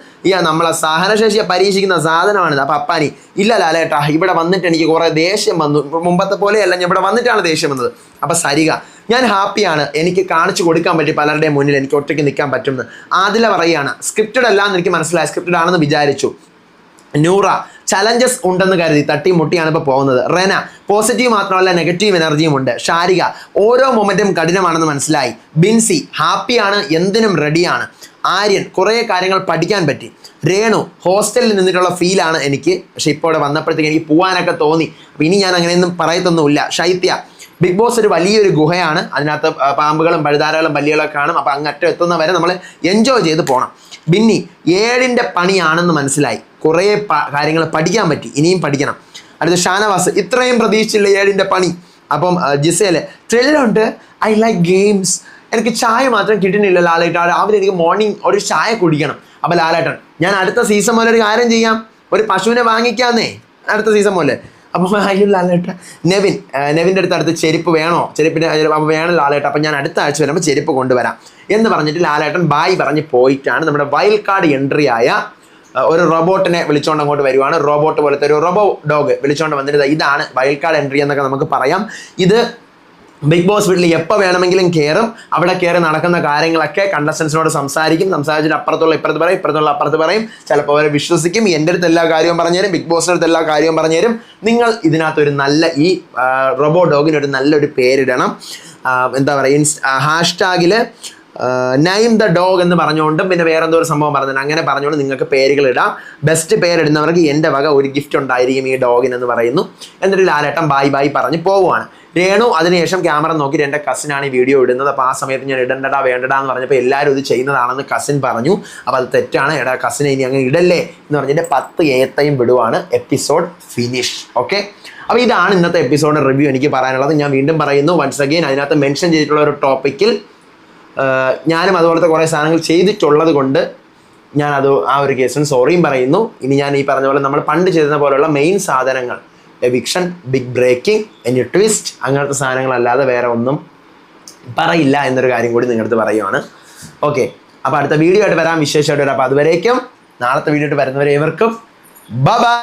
നമ്മളെ സഹനശേഷിയെ പരീക്ഷിക്കുന്ന സാധനമാണിത്. അപ്പം അപ്പാനി ഇല്ല ലാലേട്ടാ, ഇവിടെ വന്നിട്ട് എനിക്ക് കുറേ ദേഷ്യം വന്നു, മുമ്പത്തെ പോലെയല്ല, ഞാൻ ഇവിടെ വന്നിട്ടാണ് ദേഷ്യം വന്നത്. അപ്പം സരിക ഞാൻ ഹാപ്പിയാണ്, എനിക്ക് കാണിച്ചു കൊടുക്കാൻ പറ്റി പലരുടെയും മുന്നിൽ എനിക്ക് ഒറ്റയ്ക്ക് നിൽക്കാൻ പറ്റുമെന്ന്. ആദില പറയുകയാണ് സ്ക്രിപ്റ്റഡ് അല്ലാന്ന് എനിക്ക് മനസ്സിലായി, സ്ക്രിപ്റ്റഡ് ആണെന്ന് വിചാരിച്ചു. നൂറ ചലഞ്ചസ് ഉണ്ടെന്ന് കരുതി തട്ടി മുട്ടിയാണ് ഇപ്പോൾ പോകുന്നത്. റെന പോസിറ്റീവ് മാത്രമല്ല നെഗറ്റീവ് എനർജിയും ഉണ്ട്. ഷാരിക ഓരോ മൊമെൻറ്റും കഠിനമാണെന്ന് മനസ്സിലായി. ബിൻസി ഹാപ്പിയാണ്, എന്തിനും റെഡിയാണ്. ആര്യൻ കുറേ കാര്യങ്ങൾ പഠിക്കാൻ പറ്റി. രേണു ഹോസ്റ്റലിൽ നിന്നിട്ടുള്ള ഫീലാണ് എനിക്ക്, പക്ഷെ ഇപ്പോൾ ഇവിടെ വന്നപ്പോഴത്തേക്ക് എനിക്ക് പോകാനൊക്കെ തോന്നി, അപ്പോൾ ഇനി ഞാൻ അങ്ങനെയൊന്നും പറയത്തൊന്നുമില്ല. ശൈത്യ ബിഗ് ബോസ് ഒരു വലിയൊരു ഗുഹയാണ്, അതിനകത്ത് പാമ്പുകളും പഴുതാരകളും പല്ലികളൊക്കെ കാണും, അപ്പോൾ അങ്ങറ്റം എത്തുന്നവരെ നമ്മൾ എൻജോയ് ചെയ്ത് പോകണം. ബിന്നി 7ന്റെ പണിയാണെന്ന് മനസ്സിലായി, കുറേ കാര്യങ്ങൾ പഠിക്കാൻ പറ്റി, ഇനിയും പഠിക്കണം. അടുത്ത ഷാനവാസ് ഇത്രയും പ്രതീക്ഷിച്ചില്ല 7ന്റെ പണി. അപ്പം ജിസേല് ത്രില്ലുണ്ട്, ഐ ലൈക്ക് ഗെയിംസ്, എനിക്ക് ചായ മാത്രം കിട്ടുന്നില്ല ലാലേട്ടൻ, രാവിലെ എനിക്ക് മോർണിംഗ് ഒരു ചായ കുടിക്കണം. അപ്പോൾ ലാലേട്ടൻ ഞാൻ അടുത്ത സീസൺ പോലെ ഒരു കാര്യം ചെയ്യാം, ഒരു പശുവിനെ വാങ്ങിക്കാന്നേ അടുത്ത സീസൺ പോലെ. അപ്പോൾ അയ്യോ ലാലേട്ട. നെവിൻ്റെ അടുത്ത് ചെരുപ്പ് വേണോ, ചെരുപ്പിൻ്റെ വേണം ലാലേട്ട, അപ്പം ഞാൻ അടുത്ത ആഴ്ച വരുമ്പോൾ ചെരുപ്പ് കൊണ്ടുവരാം എന്ന് പറഞ്ഞിട്ട് ലാലേട്ടൻ ബായ് പറഞ്ഞ് പോയിട്ടാണ് നമ്മുടെ വൈൽഡ് കാർഡ് എൻട്രി ആയ ഒരു റോബോട്ടിനെ വിളിച്ചുകൊണ്ട് അങ്ങോട്ട് വരുവാണ്. റോബോട്ട് പോലത്തെ ഒരു റോബോ ഡോഗ് വിളിച്ചുകൊണ്ട് വന്നിട്ട് ഇതാണ് വൈൽഡ് കാർഡ് എൻട്രി എന്നൊക്കെ നമുക്ക് പറയാം. ഇത് ബിഗ് ബോസ് വീട്ടിൽ എപ്പോൾ വേണമെങ്കിലും കയറും, അവിടെ കയറി നടക്കുന്ന കാര്യങ്ങളൊക്കെ കണ്ടസ്റ്റൻസിനോട് സംസാരിച്ചിട്ട് ഇപ്പുറത്ത് പറയും. ചിലപ്പോൾ അവരെ വിശ്വസിക്കും, എൻ്റെ അടുത്ത് എല്ലാ കാര്യവും പറഞ്ഞുതരും, ബിഗ് ബോസിൻ്റെ അടുത്ത് എല്ലാ കാര്യവും പറഞ്ഞുതരും. നിങ്ങൾ ഇതിനകത്തൊരു നല്ല ഈ റോബോ ഡോഗിനൊരു നല്ലൊരു പേരിടണം. എന്താ പറയുക, ഹാഷ്ടാഗിൽ നൈം ദ ഡോഗ് എന്ന് പറഞ്ഞുകൊണ്ടും പിന്നെ വേറെ എന്തോ ഒരു സംഭവം പറഞ്ഞിട്ടുണ്ട്, അങ്ങനെ പറഞ്ഞുകൊണ്ട് നിങ്ങൾക്ക് പേരുകൾ ഇടാം. ബെസ്റ്റ് പേരിടുന്നവർക്ക് എൻ്റെ വക ഒരു ഗിഫ്റ്റ് ഉണ്ടായിരിക്കും ഈ ഡോഗിനെന്ന് പറയുന്നു. എന്നിട്ട് ലാലേട്ടൻ ബായ് പറഞ്ഞ് പോവുകയാണ്. രേണു അതിനുശേഷം ക്യാമറ നോക്കിയിട്ട് എൻ്റെ കസിനാണ് ഈ വീഡിയോ ഇടുന്നത്, അപ്പോൾ ആ സമയത്ത് ഞാൻ ഇടണ്ടടാ വേണ്ടടാ എന്ന് പറഞ്ഞപ്പോൾ എല്ലാവരും ഇത് ചെയ്യുന്നതാണെന്ന് കസിൻ പറഞ്ഞു. അപ്പോൾ അത് തെറ്റാണ്, എടാ കസിനെ ഇനി അങ്ങ് ഇടല്ലേ എന്ന് പറഞ്ഞിട്ട് 10 ഏത്തയും വിടുവാണ്. Episode finish. ഓക്കെ, അപ്പോൾ ഇതാണ് ഇന്നത്തെ എപ്പിസോഡ് റിവ്യൂ എനിക്ക് പറയാനുള്ളത്. ഞാൻ വീണ്ടും പറയുന്നു, വൺസ് അഗെയിൻ അതിനകത്ത് മെൻഷൻ ചെയ്തിട്ടുള്ള ഒരു ടോപ്പിക്കിൽ ഞാനും അതുപോലത്തെ കുറേ സാധനങ്ങൾ ചെയ്തിട്ടുള്ളത് കൊണ്ട് ഞാനത് ആ ഒരു കേസിന് സോറിയും പറയുന്നു. ഇനി ഞാൻ ഈ പറഞ്ഞ പോലെ നമ്മൾ പണ്ട് ചെയ്തിരുന്ന പോലെയുള്ള മെയിൻ സാധനങ്ങൾ, eviction, big breaking, any twist, അങ്ങനത്തെ സാധനങ്ങളല്ലാതെ വേറെ ഒന്നും പറയില്ല എന്നൊരു കാര്യം കൂടി നിങ്ങളുടെ അടുത്ത് പറയുവാണ്. ഓക്കെ, അപ്പോൾ അടുത്ത വീഡിയോ ആയിട്ട് വരാം, വിശേഷമായിട്ട് വരാം. അപ്പോൾ അതുവരേക്കും നാളത്തെ വീഡിയോ ആയിട്ട് വരുന്നവരെ ഏവർക്കും ബൈ.